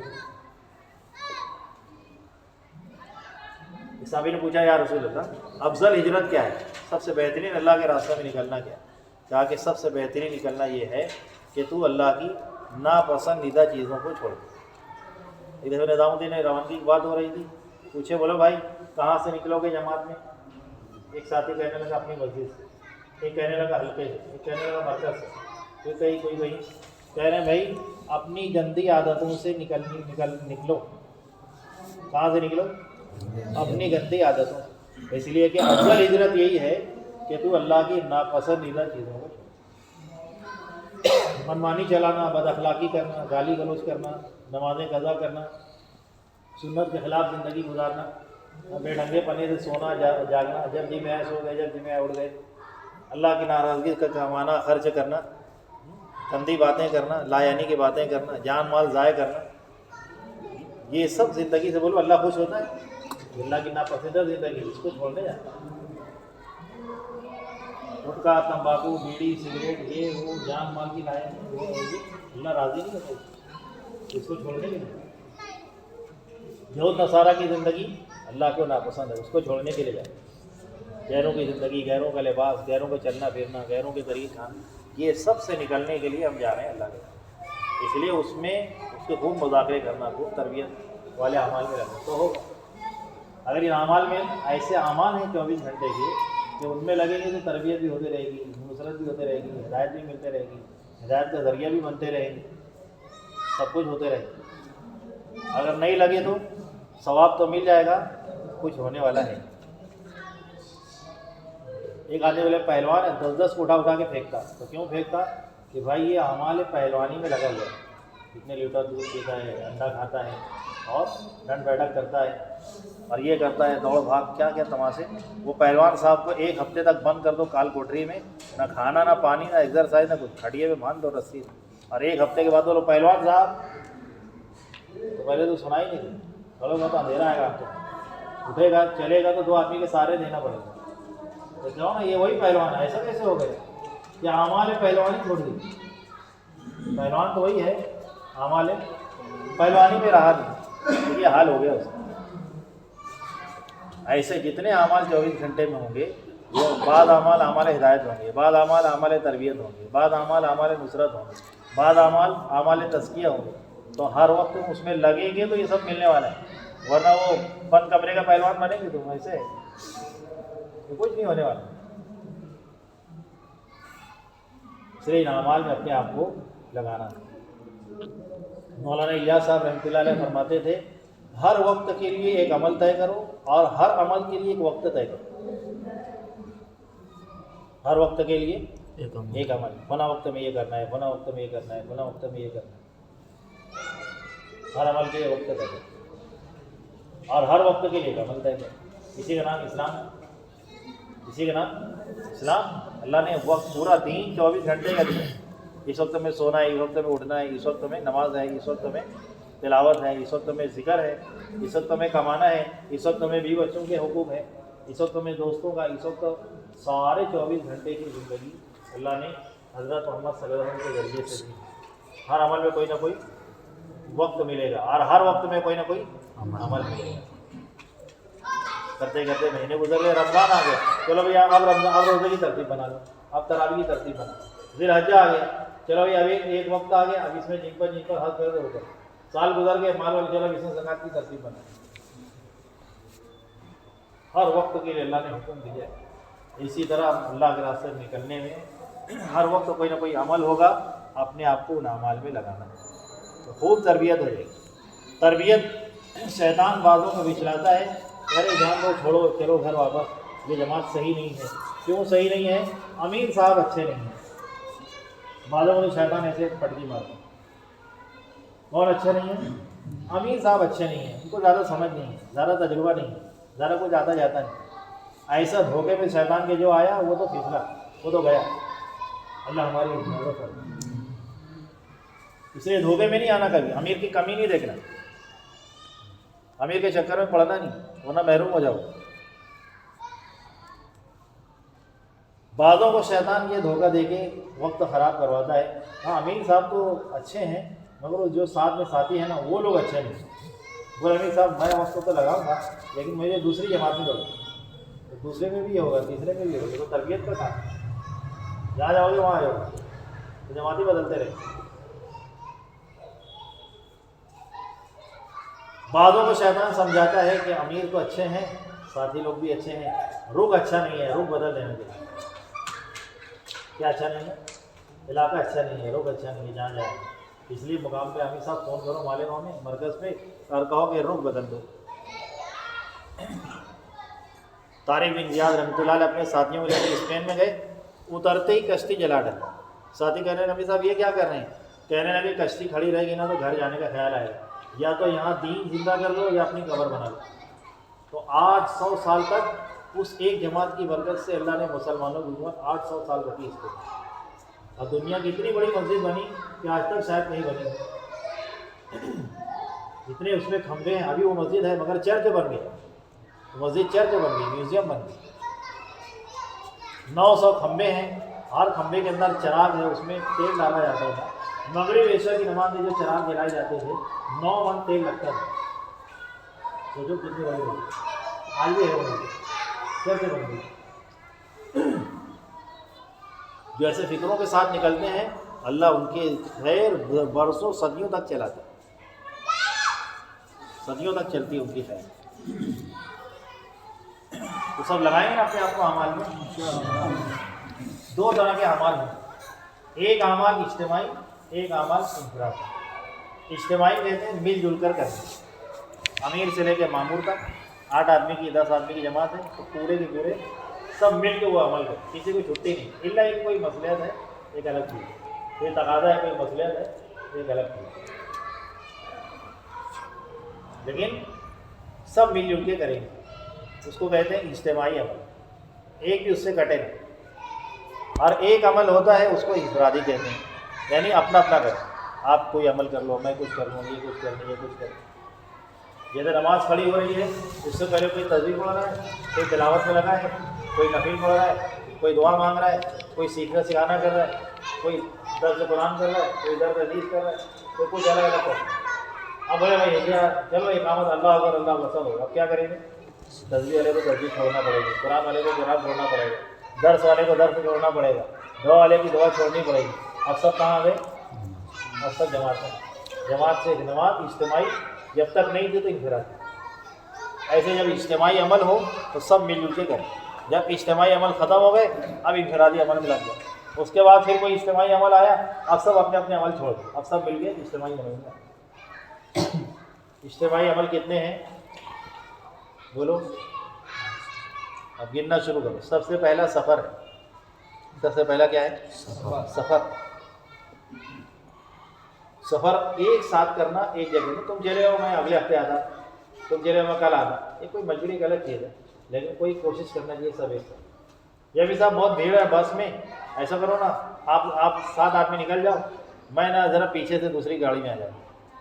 صحابی نے پوچھا یا رسول اللہ افضل ہجرت کیا ہے، سب سے بہترین اللہ کے راستہ میں نکلنا کیا ہے؟ کہا کہ سب سے بہترین نکلنا یہ ہے کہ تو اللہ کی ناپسندیدہ چیزوں کو چھوڑ دے۔ ایک دفعہ نظام الدین روانگی کی بات ہو رہی تھی، پوچھے بولو بھائی کہاں سے نکلو گے جماعت میں؟ ایک ساتھی کہنے لگا اپنی مسجد سے، ایک کہنے لگا حلقے سے، ایک کہنے لگا مرکز سے، کوئی کہہ رہے ہیں بھائی اپنی گندی عادتوں سے نکلو۔ کہاں سے نکلو؟ اپنی گندی عادتوں سے۔ اس لیے کہ افضل ہجرت یہی ہے کہ تو اللہ کی ناپسندیدہ چیزوں کو منمانی چلانا، بد اخلاقی کرنا، گالی گلوچ کرنا، نمازیں قضا کرنا، سنت کے خلاف زندگی گزارنا، بے ڈھنگے پنے سے سونا جاگنا، جب جی میں سو گئے جب جی میں اڑ گئے، اللہ کی ناراضگی کا کمانا خرچ کرنا، گندی باتیں کرنا، لا یعنی کی باتیں کرنا، جان مال ضائع کرنا، یہ سب زندگی سے بولو اللہ خوش ہوتا ہے؟ اللہ کی ناپسندیدہ زندگی اس کو چھوڑنے جاتا ہے۔ گٹکا، تمباکو، بیڑی، سگریٹ، یہ وہ جان مال کی لائن وہ اللہ راضی نہیں ہوتا، اس کو چھوڑنے کے لیے۔ یہود نصارہ کی زندگی اللہ کو ناپسند ہے، اس کو چھوڑنے کے لیے جائے۔ غیروں کی زندگی، غیروں کا لباس، غیروں کا چلنا پھرنا، غیروں کے طریقے کھانا، یہ سب سے نکلنے کے لیے ہم جا رہے ہیں اللہ کے۔ اس لیے اس میں اس کے خوب مذاکرے کرنا، خوب تربیت والے اعمال میں رہنا تو ہوگا۔ اگر ان اعمال میں ایسے اعمال ہیں 24 گھنٹے کے کہ ان میں لگیں گے تو تربیت بھی ہوتی رہے گی، نصرت بھی ہوتے رہے گی، ہدایت بھی ملتے رہے گی، ہدایت کا ذریعہ بھی بنتے رہیں گے، سب کچھ ہوتے رہے گا۔ اگر نہیں لگے تو ثواب تو مل جائے گا، کچھ ہونے والا ہے۔ ایک آدمی بولے پہلوان ہے 10 کو اٹھا کے پھینکتا، تو کیوں پھینکتا؟ کہ بھائی یہ اعمال پہلوانی میں لگا ہوا ہے، کتنے لیٹر دودھ پیتا ہے، انڈا کھاتا ہے اور ڈنڈ بیٹھک کرتا ہے اور یہ کرتا ہے، دوڑ بھاگ، کیا کیا تماشے۔ وہ پہلوان صاحب کو ایک ہفتے تک بند کر دو کال کوٹری میں، نہ کھانا نہ پانی نہ ایکسرسائز نہ کچھ، کھٹیے میں باندھ دو رسی، اور ایک ہفتے کے بعد بولو پہلوان صاحب، تو پہلے تو سنا ہی نہیں تھی، بولو بہت اندھیرا آئے گا آپ کو، اٹھے گا چلے گا تو 2 آدمی کے سہارے دینا پڑے گا۔ تو کہو نا یہ وہی پہلوان ہے، ایسا کیسے ہو گئے کہ اعمال پہلوانی چھوڑ دی؟ پہلوان تو وہی ہے، اعمال پہلوانی میں رہا نہیں، یہ حال ہو گیا اس کا۔ ایسے جتنے اعمال 24 گھنٹے میں ہوں گے، وہ بعض اعمال اعمال ہدایت ہوں گے، بعض اعمال اعمال تربیت ہوں گے، بعض اعمال اعمال نصرت ہوں گے، بعض اعمال اعمال تزکیہ ہوں گے۔ تو ہر وقت اس میں لگیں گے تو یہ سب ملنے والا ہے، ورنہ وہ بند کمرے کا پہلوان بنیں گے تم ایسے تو کچھ نہیں ہونے والا۔ اس لیے ان اعمال میں اپنے آپ کو لگانا۔ مولانا الیاس صاحب رحمۃ اللہ علیہ فرماتے تھے ہر وقت کے لیے ایک عمل طے کرو اور ہر عمل کے لیے ایک وقت طے کرو۔ ہر وقت کے لیے ایک عمل، فلاں وقت میں یہ کرنا ہے، فلاں وقت میں یہ کرنا ہے، فلاں وقت میں یہ کرنا ہے، ہر عمل کے لیے وقت طے کرو اور ہر وقت کے لیے ایک عمل طے کرو۔ اسی کا نام اسلام ہے، اسی کا نام اسلام۔ اللہ نے وقت پورا دین 24 گھنٹے کا دیا، اس وقت میں سونا ہے، اس وقت میں اٹھنا ہے، اس وقت میں نماز ہے، اس وقت میں تلاوت ہے، اس وقت میں ذکر ہے، اس وقت میں کمانا ہے، اس وقت میں بیوی بچوں کے حقوق ہے، اس وقت میں دوستوں کا، اس وقت سارے 24 گھنٹے کی زندگی اللہ نے حضرت محمد صلی اللہ علیہ وسلم کے ذریعے سے دی۔ ہر عمل میں کوئی نہ کوئی وقت ملے گا اور ہر وقت میں کوئی نہ کوئی عمل ملے گا۔ کرتے کرتے مہینے گزر گئے، رمضان آ گیا، چلو بھائی اب روزے کی ترتیب بنا لو، اب تراویح کی ترتیب بنا لو، ذی الحجہ آ گیا، چلو بھائی ابھی ایک وقت آ گیا، اب اس میں جن پر حج کر دو ہوگا، سال گزر گئے، مال والی چلو اس میں زکات کی ترتیب بنا۔ ہر وقت کے لیے اللہ نے حکم دیا ہے۔ اسی طرح اللہ کے راستے میں نکلنے میں ہر وقت کوئی نہ کوئی عمل ہوگا، اپنے آپ کو ان اعمال میں لگانا، تو خوب تربیت ہو جائے گی۔ تربیت شیطان بازوں کو بچلاتا ہے، ارے جان دو، چھوڑو، چلو گھر واپس، یہ جماعت صحیح نہیں ہے۔ کیوں صحیح نہیں ہے؟ امیر صاحب اچھے نہیں ہیں۔ بعضوں کو شیطان ایسے پٹکی مارتا ہے، کون اچھے نہیں ہیں؟ امیر صاحب اچھے نہیں ہیں، ان کو زیادہ سمجھ نہیں ہے، زیادہ تجربہ نہیں ہے، زیادہ کچھ آتا جاتا نہیں۔ ایسا دھوکے میں شیطان کے جو آیا وہ تو پھسلا، وہ تو گیا۔ اللہ ہماری حفاظت کرے۔ اس لیے دھوکے میں نہیں آنا کبھی، امیر کی کمی نہیں دیکھنا، امیر کے چکر میں پڑنا نہیں ورنہ محروم ہو جاؤ۔ بعضوں کو شیطان یہ دھوکہ دے کے وقت خراب کرواتا ہے، ہاں امیر صاحب تو اچھے ہیں مگر جو ساتھ میں ساتھی ہیں نا وہ لوگ اچھے نہیں۔ وہ امیر صاحب میں وقت تو لگاؤں گا لیکن مجھے دوسری جماعت میں لگوں، دوسرے میں بھی یہ ہوگا، تیسرے میں بھی ہوگا، تو تربیت کا کام ہے، جہاں جاؤ گے وہاں جاؤ گے، تو جماعتی بدلتے رہے۔ بعضوں کو شیطان سمجھاتا ہے کہ امیر تو اچھے ہیں، ساتھی لوگ بھی اچھے ہیں، رخ اچھا نہیں ہے، رخ بدل دینے کے لیے۔ کیا اچھا نہیں ہے؟ علاقہ اچھا نہیں ہے، رخ اچھا نہیں ہے، جہاں جائے اس لیے مقام پہ امیر صاحب فون کرو مالیگاؤں میں مرکز پہ اور کہو کہ رخ بدل دو۔ طارق بن زیاد رحمۃ اللہ علیہ اپنے ساتھیوں کو لے کے اسپین میں گئے، اترتے ہی کشتی جلا ڈالی۔ ساتھی کہہ رہے ہیں نبی صاحب یہ کیا کر رہے ہیں؟ کہنے لگے کشتی کھڑی رہے گی نا تو گھر جانے کا خیال آئے گا، یا تو یہاں دین زندہ کر لو یا اپنی قبر بنا لو۔ تو 800 سال تک اس ایک جماعت کی برکت سے اللہ نے مسلمانوں کی حکومت 800 سال رکھی اس کو، اور دنیا کی اتنی بڑی مسجد بنی کہ آج تک شاید نہیں بنی، اتنے اس میں کھمبے ہیں، ابھی وہ مسجد ہے مگر چرچ بن گئی، مسجد چرچ بن گئی، میوزیم بن گئی۔ 900 کھمبے ہیں، ہر کھمبے کے اندر چراغ ہے، اس میں تیل ڈالا جاتا تھا۔ مغرب عشاء کی نماز میں جو چراغ جلائے جاتے تھے 9 من تیل لگتا تھا، سوچو کتنی بڑی ہوگی، آج بھی ہے وہ چرچ بن گئی۔ جو ایسے فکروں کے ساتھ نکلتے ہیں اللہ ان کے خیر برسوں صدیوں تک چلاتا ہے، صدیوں تک چلتی ہے ان کی خیر۔ تو سب لگائیں گے اپنے آپ کو اعمال میں۔ 2 طرح کے اعمال ہیں، ایک اعمال اجتماعی، ایک اعمال انفرادی۔ اجتماعی کہتے ہیں مل جل کر کرنا، امیر سے لے کے معمور تک 8 آدمی کی 10 آدمی کی جماعت ہے تو پورے کے پورے سب مل کے وہ عمل کریں، کسی کو چھٹی نہیں، الا ایک کوئی مصلحت ہے ایک الگ چیز ہے، کوئی تقاضا ہے کوئی مصلحت ہے ایک الگ چیز ہے، لیکن سب مل جل کے کریں گے، اس کو کہتے ہیں اجتماعی عمل، ایک بھی اس سے کٹے نہیں۔ اور ایک عمل ہوتا ہے اس کو انفرادی کہتے ہیں، یعنی اپنا اپنا کریں، آپ کوئی عمل کر لو، میں کچھ کر لوں، یہ کچھ کر لیں، یہ کچھ کر لیں۔ جیسے نماز کھڑی ہو رہی ہے اس سے پہلے کوئی تسبیح پڑھ رہا ہے، کوئی تلاوت میں لگا ہے، کوئی نفل پڑھ رہا ہے، کوئی دعا مانگ رہا ہے، کوئی سیکھنا سکھانا کر رہا ہے، کوئی درس قرآن کر رہا ہے، کوئی درس حدیث کر رہا ہے، کوئی کچھ الگ الگ کر رہا ہے۔ اب بولے بھائی کیا چلو اقامت اللہ اکبر اللہ وسلم ہوگا، اب کیا کریں گے؟ تسبیح والے کو تسبیح چھوڑنا پڑے گی، قرآن والے کو قرآن چھوڑنا پڑے گا، درس والے کو درس چھوڑنا پڑے گا، دعا والے کی دعا چھوڑنی پڑے گی۔ اب سب کہاں گئے؟ اب سب جماعت میں، جماعت سے جماعت اجتماعی جب تک نہیں تھی تو انفرادی۔ ایسے جب اجتماعی عمل ہو تو سب مل جل کے کریں، جب اجتماعی عمل ختم ہو گئے اب انفرادی عمل میں لگ گئے، اس کے بعد پھر کوئی اجتماعی عمل آیا اب سب اپنے اپنے عمل چھوڑ دیں، اب سب مل گئے اجتماعی عمل میں۔ اجتماعی عمل کتنے ہیں بولو؟ اب گننا شروع کرو۔ سب سے پہلا سفر ہے، سب سے پہلا کیا ہے؟ سفر۔ سفر ایک ساتھ کرنا ایک جگہ میں، تم چلے ہو میں اگلے ہفتے آتا، تم چلے ہو میں کل آتا، یہ کوئی مجبوری کی الگ چیز ہے، لیکن کوئی کوشش کرنا چاہیے سب ایک ساتھ۔ یہ بھی صاحب بہت بھیڑ ہے بس میں، ایسا کرو نا آپ 7 آدمی نکل جاؤ، میں نا ذرا پیچھے سے دوسری گاڑی میں آ جاؤں،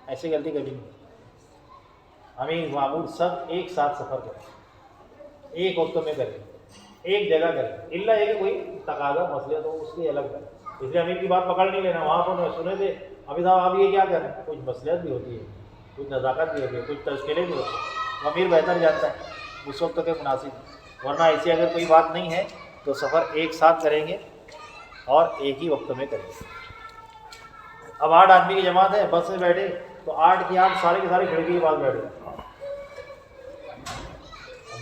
ایسی غلطی کبھی نہیں۔ امیر معمول سب ایک ساتھ سفر کریں، ایک وقت میں کریں، ایک جگہ کریں، الا یہ کہ کوئی تقاضا مسئلہ تو اس کی الگ کریں، اس لیے امیر کی بات پکڑ نہیں لینا، وہاں پر سنے تھے ابھی صاحب آپ یہ کیا کریں، کچھ مصلحت بھی ہوتی ہے، کچھ نزاکت بھی ہوتی ہے، کچھ تشکیلیں بھی ہوتی ہیں، امیر بہتر جانتا ہے اس وقت کے مناسب، ورنہ ایسی اگر کوئی بات نہیں ہے تو سفر ایک ساتھ کریں گے اور ایک ہی وقت میں کریں گے۔ اب 8 آدمی کی جماعت ہے، بس میں بیٹھے تو 8 کی 8 سارے کے سارے کھڑکی کے پاس بیٹھے،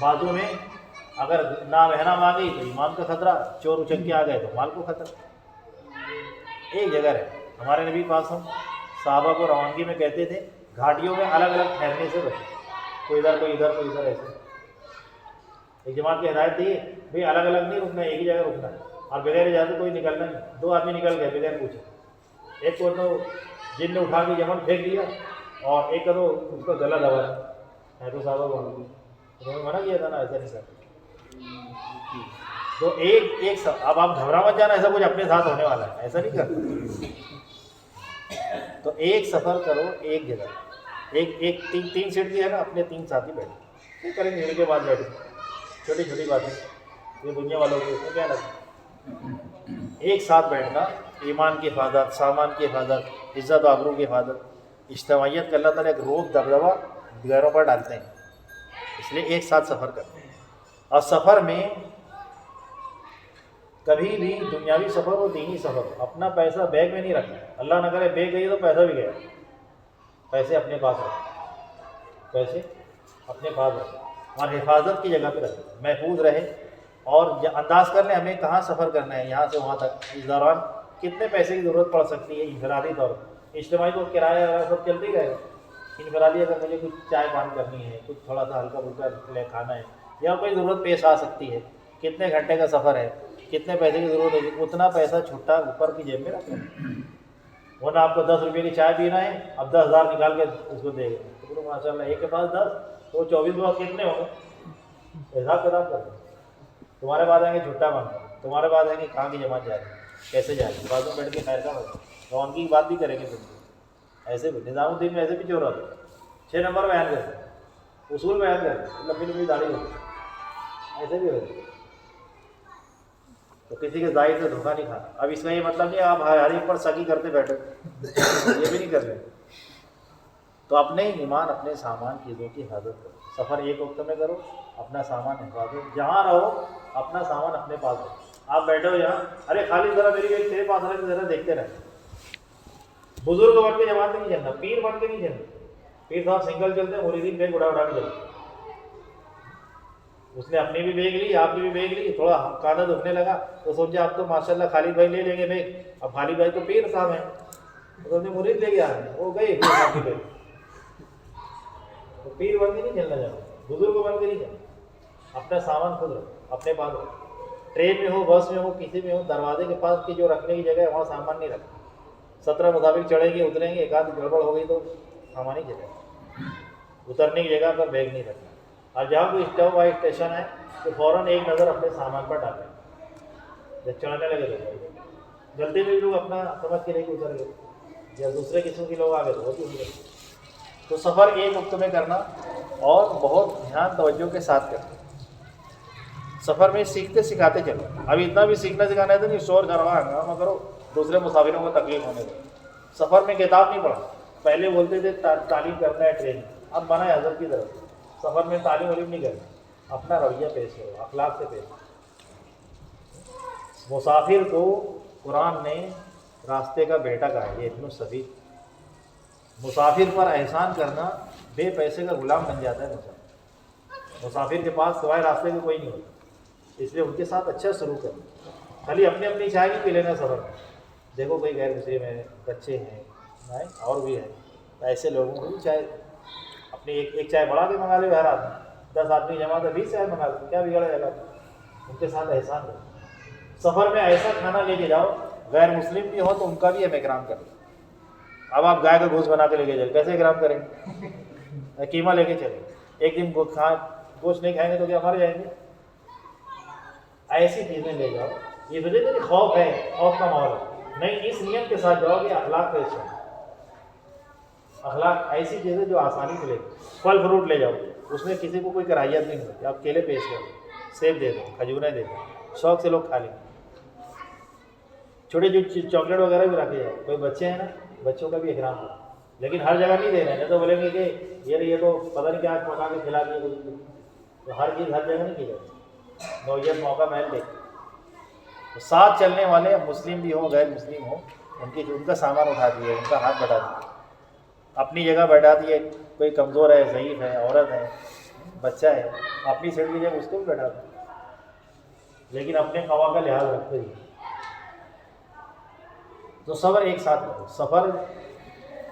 بازو میں اگر نامحرم آ گئی تو ایمان کا خطرہ، چور اچک کے آ گئے تو مال کو خطرہ۔ ایک جگہ ہے، ہمارے نبی پاک ہم صحابہ کو روانگی میں کہتے تھے گھاٹیوں میں الگ الگ ٹھہرنے سے بچے، کوئی ادھر کوئی ادھر کوئی ادھر، ایسے ایک جماعت کی ہدایت دی ہے بھائی الگ الگ نہیں رکنا، ایک ہی جگہ رکنا ہے، اور بغیر اجازت کوئی نکلنا نہیں۔ 2 آدمی نکل گئے بغیر پوچھے، ایک کو تو جن نے اٹھا کے جمن پھینک دیا اور ایک کا تو اس کا گلا دبایا ہے، تو صحابہ کو انہوں نے منع کیا تھا نا ایسا نہیں کرنا۔ تو ایک سب، اب آپ گھبرا مت جانا ایسا کچھ اپنے ساتھ ہونے والا ہے، ایسا نہیں کرنا۔ تو ایک سفر کرو ایک جگہ، ایک تین سیٹ کی ہے نا، اپنے 3 ساتھی بیٹھے کریں گے، کے بعد بیٹھے، چھوٹی چھوٹی باتیں یہ دنیا والوں کو کیا لگتا، ایک ساتھ بیٹھنا ایمان کی حفاظت، سامان کی حفاظت، عزت و آبرو کی حفاظت، اجتماعیت کا اللہ تعالیٰ ایک روب دبدبہ غیروں پر ڈالتے ہیں، اس لیے ایک ساتھ سفر کرتے ہیں۔ اور سفر میں کبھی بھی دنیاوی سفر اور دینی سفر اپنا پیسہ بیگ میں نہیں رکھنا، اللہ نہ کرے بیگ گئی تو پیسہ بھی گیا، پیسے اپنے پاس رکھیں، پیسے اپنے پاس رکھیں اور حفاظت کی جگہ پہ رکھیں، محفوظ رہے، اور انداز کر لیں ہمیں کہاں سفر کرنا ہے، یہاں سے وہاں تک، اس دوران کتنے پیسے کی ضرورت پڑ سکتی ہے انفرادی طور پر، اجتماعی تو کرایہ وغیرہ سب چلتے ہی رہے گا، انفرادی اگر مجھے کچھ چائے پان کرنی ہے، کچھ تھوڑا سا ہلکا پھلکا کھانا ہے، یا کوئی ضرورت پیش آ سکتی ہے، کتنے گھنٹے کا سفر ہے، کتنے پیسے کی ضرورت ہوگی، اتنا پیسہ چھٹا اوپر کی جیب میں رکھنا، ورنہ آپ کو 10 روپے کی چائے پینا ہے، اب 10,000 نکال کے اس کو دے گا، تو ماشاء اللہ ایک کے پاس 10 تو 24 بار کتنے ہوں گے، حساب کتاب کر دیں، تمہارے بعد آئیں گے جھٹا مانگا، تمہارے بعد آئیں گے کہاں کی جماعت جا رہی ہے، کیسے جا رہی ہے، بازو بیٹھ کے خیر کا ہوگا، روان کی بات بھی کریں گے، تم ایسے بھی نظام الدین میں ایسے بھی چور ہوتے 6 نمبر بیان کرتے، اصول بیان کرتے، لمبی لمبی داڑھی ہوتی، ایسے بھی ہوتے، تو کسی کے ظاہر سے دھوکہ نہیں کھانا۔ اب اس کا یہ مطلب نہیں آپ ہر ایک پر سگی کرتے بیٹھے، یہ بھی نہیں کر رہے، تو اپنے ایمان اپنے سامان چیزوں کی حفاظت کرو، سفر ایک وقت میں کرو، اپنا سامان حفاظت، جہاں رہو اپنا سامان اپنے پاس رہو، آپ بیٹھے ہو یہاں، ارے خالی ذرا میری ایک تیرے پاس رہے ذرا دیکھتے رہے، بزرگ بن کے جماعت نہیں چلنا، پیر بن کے نہیں چلنا، پیر صاحب سنگل چلتے ہیں، مریدین بیگ اڑا کے چلتے، اس نے اپنی بھی بیگ لی، آپ کی بھی بیگ لی، تھوڑا کاندھا دکھنے لگا تو سوچا اب تو ماشاءاللہ خالد بھائی لے لیں گے بیگ، اب خالد بھائی تو پیر صاحب ہیں، تو اپنے مرید لے کے آ رہے ہیں، وہ گئے پیر صاحب کی بیگ، تو پیر بن کے نہیں چلنا چاہتا، بزرگ بن کے نہیں چلنا، اپنا سامان خود رکھو، اپنے پاس رکھو، ٹرین میں ہو، بس میں ہو، کسی میں ہو، دروازے کے پاس کی جو رکھنے کی جگہ ہے وہاں سامان نہیں رکھنا، 17 مسافر چڑھیں گے اتریں گے، ایک آدھ گڑبڑ ہو گئی تو سامان ہی چلے گا، اترنے کی جگہ پر بیگ نہیں رکھنا، اور جہاں کوئی اسٹاپ وائی اسٹیشن ہے تو فوراً ایک نظر اپنے سامان پر ڈالیں، جب چڑھنے لگے تو جلدی میں لوگ اپنا سمجھ کے نہیں اتر گئے، یا دوسرے قسم کے لوگ آ گئے تو وہ بھی اتر گئے، تو سفر ایک وقت میں کرنا اور بہت دھیان توجہ کے ساتھ کرنا، سفر میں سیکھتے سکھاتے چلو، ابھی اتنا بھی سیکھنا سکھانا ہے تو نہیں شور کروا ہنگامہ کرو دوسرے مسافروں کو تکلیف ہونے دو، سفر میں کتاب نہیں پڑھا، پہلے بولتے تھے تعلیم کرنا ہے ٹرین، اب منع ہے حضرت کی طرف، سفر میں تعلیم علم نہیں کرنا، اپنا رویہ پیش کرو، اخلاق سے پیش کرو، مسافر کو قرآن نے راستے کا بیٹا کہا ہے، یہ ابن السبیل، مسافر پر احسان کرنا بے پیسے کا غلام بن جاتا ہے مسافر کے پاس سوائے راستے کے کوئی نہیں ہوتا، اس لیے ان کے ساتھ اچھا سلوک کرنا، خالی اپنی اپنی چائے نہیں پی لینا سفر میں، دیکھو کوئی غیر مسلم ہے، بچے ہیں اور بھی ہیں، ایسے لوگوں کو بھی چائے اپنی ایک چائے بڑھا کے منگا لے ہر آدمی، 10 آدمی جمع تو 20 چائے منگا لے، کیا بگڑا جائے گا، ان کے ساتھ احسان کرو، سفر میں ایسا کھانا لے کے جاؤ غیر مسلم بھی ہو تو ان کا بھی ہم اکرام کریں، اب آپ گائے کا گوشت بنا کے لے کے جائیں کیسے اکرام کریں گے، قیمہ لے کے چلیں، ایک دن گوشت نہیں کھائیں گے تو کیا مر جائیں گے، ایسی چیزیں لے جاؤ، یہ وجہ سے خوف ہے، خوف کا ماحول ہے، نہیں اس نیت کے ساتھ جاؤ کہ اخلاق پیش کرو، اخلاق ایسی چیزیں جو آسانی سے لے، پھل فروٹ لے جاؤ، اس میں کسی کو کوئی کراہیت نہیں ہوتی، آپ کیلے پیش کرو، سیب دے دو، کھجوریں دے دو، شوق سے لوگ کھا لیں، چھوٹے جو چاکلیٹ وغیرہ بھی رکھے جاؤ، کوئی بچے ہیں نا بچوں کا بھی اکرام کرو، لیکن ہر جگہ نہیں دینا ہے، نہیں تو بولیں گے کہ یہ تو پتہ نہیں کیا پکا کے کھلا دیے، تو ہر چیز ہر جگہ نہیں کی جاتی، نوعیت موقع محل دیکھ، تو ساتھ چلنے والے مسلم بھی ہوں غیر مسلم ہوں ان کا سامان اٹھا دیے، ان کا ہاتھ بٹھا دیے، اپنی جگہ بیٹھا دیے، کوئی کمزور ہے، ضعیف ہے، عورت ہے، بچہ ہے، اپنی سیٹ کی جگہ اس کو بھی بیٹھا دیں، لیکن اپنے قوا کا لحاظ رکھتے ہی، تو سفر ایک ساتھ کرو، سفر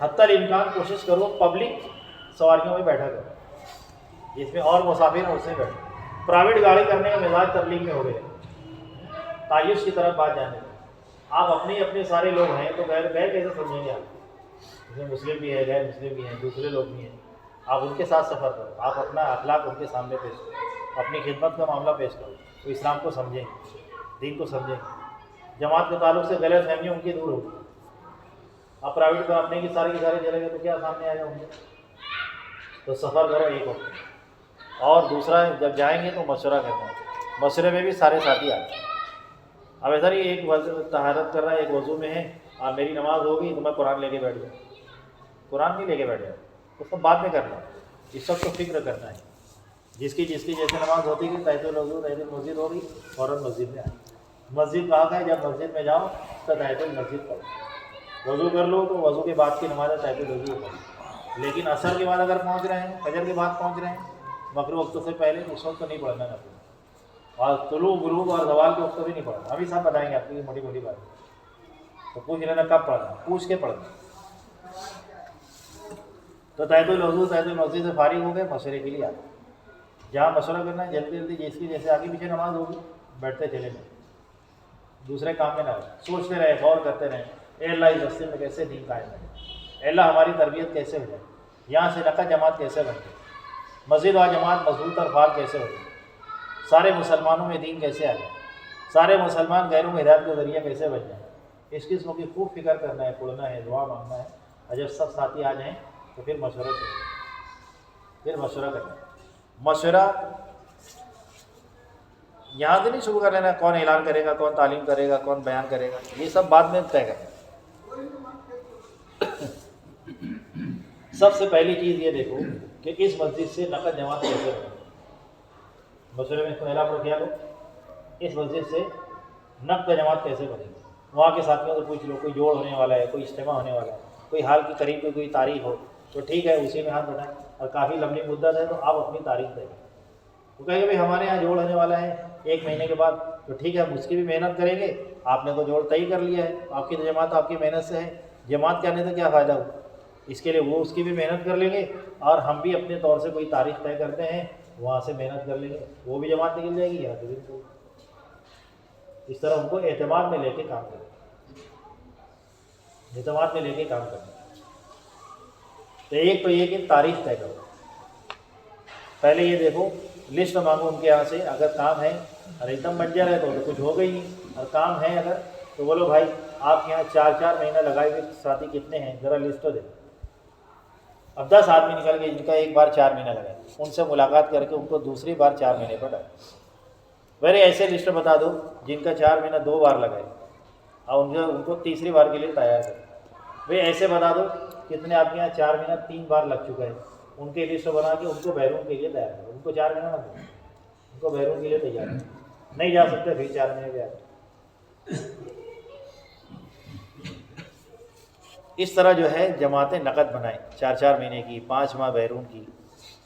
حتی الامکان کوشش کرو پبلک سواریوں میں بیٹھا کرو، جس میں اور مسافر ہیں اس میں بیٹھو، پرائیویٹ گاڑی کرنے کا مزاج تبلیغ میں ہو گئے، تعیش کی طرف بات جانے میں، آپ اپنے سارے لوگ ہیں تو غیر کیسے سمجھیں گے، آپ اس میں مسلم بھی ہے، غیر مسلم بھی ہیں، دوسرے لوگ بھی ہیں، آپ ان کے ساتھ سفر کرو، آپ اپنا اخلاق ان کے سامنے پیش کرو، اپنی خدمت کا معاملہ پیش کرو، تو اسلام کو سمجھیں گے، دین کو سمجھیں گے، جماعت کے تعلق سے غلط فہمیاں ان کی دور ہوگی، اب پرائیویٹ کمپنی کی سارے چلے گئے تو کیا سامنے آئے گا ان کے؟ تو سفر کرو ایک وقت، اور دوسرا جب جائیں گے تو مشورہ کرنا ہے، مشورے میں بھی سارے ساتھی آتے ہیں۔ اب ایسا نہیں ایک طہارت کر رہا ہے، ایک وضو میں ہے، اور میری نماز ہو گئی تو میں قرآن لے کے بیٹھ جاؤں، قرآن نہیں لے کے بیٹھ جاؤں، اس کو بعد میں کرنا ہے، اس وقت کو فکر کرنا ہے۔ جس کی جیسے نماز ہوتی گئی، تحیۃ الوضو تحیۃ المسجد ہوگی، فوراً مسجد میں آئے۔ مسجد کہاں کا ہے؟ جب مسجد میں جاؤ تو تحیۃ المسجد پڑھو، وضو کر لو تو وضو کے بعد کی نماز ہے تحیۃ الوضو پڑھو۔ لیکن عصر کے بعد اگر پہنچ رہے ہیں، فجر کے بعد پہنچ رہے ہیں، مغرب وقت سے پہلے، اس وقت تو نہیں پڑھنا ہے، اور طلوع غروب اور زوال کے وقت بھی نہیں پڑھنا۔ ابھی صاحب بتائیں گے آپ کو یہ موٹی موٹی بات، تو پوچھ لینا کب پڑھنا، پوچھ کے پڑھنا۔ تو تحیۃ الوضو تحیۃ المسجد سے فارغ ہو گئے، مشورے کے لیے آتے، جہاں مشورہ کرنا ہے جلدی جلدی، جس کی جیسے آگے پیچھے نماز ہوگی بیٹھتے چلے جائیں، دوسرے کام میں نہ ہو، سوچتے رہے، غور کرتے رہیں، اے اللہ اس راستے میں کیسے دین قائم ہے، اے اللہ ہماری تربیت کیسے ہو جائے، یہاں سے نقد جماعت کیسے بن جائے، مسجد و جماعت مضبوط اور فعال کیسے ہو جائے، سارے مسلمانوں میں دین کیسے آ جائے، سارے مسلمان غیروں میں ہدایت کا ذریعہ کیسے بن جائیں، اس قسم کی خوب فکر کرنا ہے، پڑھنا ہے، دعا مانگنا ہے، اور جب سب ساتھی آ جائیں تو پھر مشورہ کرنا ہے۔ مشورہ یہاں سے نہیں شروع کر لینا کون اعلان کرے گا، کون تعلیم کرے گا، کون بیان کرے گا، یہ سب بعد میں طے کرنا۔ سب سے پہلی چیز یہ دیکھو کہ اس مسجد سے نقد جماعت کیسے بنے، مشورے میں پہلا پر کیا لو، اس مسجد سے نقد جماعت کیسے بنے گی، وہاں کے ساتھیوں سے پوچھ لو، کوئی جوڑ ہونے والا ہے، کوئی اجتماع ہونے والا ہے، کوئی حال کی قریب کی کوئی تاریخ ہو تو ٹھیک ہے اسی میں ہاتھ بٹھائیں، اور کافی لمبی مدت ہے تو آپ اپنی تاریخ دیں، وہ کہیں گے بھائی ہمارے یہاں جوڑ ہونے والا ہے 1 مہینے کے بعد، تو ٹھیک ہے ہم اس کی بھی محنت کریں گے، آپ نے تو جوڑ طے کر لیا ہے، آپ کی تو جماعت آپ کی محنت سے ہے، جماعت کرنے سے کیا فائدہ ہو، اس کے لیے وہ اس کی بھی محنت کر لیں گے، اور ہم بھی اپنے طور سے کوئی تاریخ طے کرتے ہیں، وہاں سے محنت کر لیں گے، وہ بھی جماعت نکل جائے گی، یہاں سے بھی نکل۔ اس طرح ان کو اعتماد میں لے کے کام کریں، اعتماد میں لے کے کام کریں۔ تو ایک تو یہ کہ تاریخ طے کرو، پہلے یہ دیکھو لسٹ مانگو ان کے یہاں سے، اگر کام ہے اور ایک دم بنجر ہے تو کچھ ہو گئی نہیں، اور کام ہے اگر تو بولو بھائی آپ کے یہاں 4 مہینہ لگائے ہوئے ساتھی کتنے ہیں ذرا لسٹ دے۔ اب 10 آدمی نکل گئے جن کا ایک بار 4 مہینہ لگائے، ان سے ملاقات کر کے ان کو دوسری بار 4 مہینے پر ڈالے، میرے ایسے لسٹ بتا دو جن کا 4 مہینہ 2 بار لگائے، اور ان کو تیسری بار کے لیے تیار کرے۔ بھائی ایسے بتا دو کتنے آپ کے یہاں 4 مہینہ 3 بار لگ چکا ہے، ان کے لسٹ بنا کے ان کو بیرون کے لیے تیار کرو، ان کو 4 مہینہ مت دو، ان کو بیرون کے لیے تیار کرو، نہیں جا سکتے پھر 4 مہینے کے آگے۔ اس طرح جو ہے جماعتیں نقد بنائیں، 4 مہینے کی، 5 ماہ بیرون کی،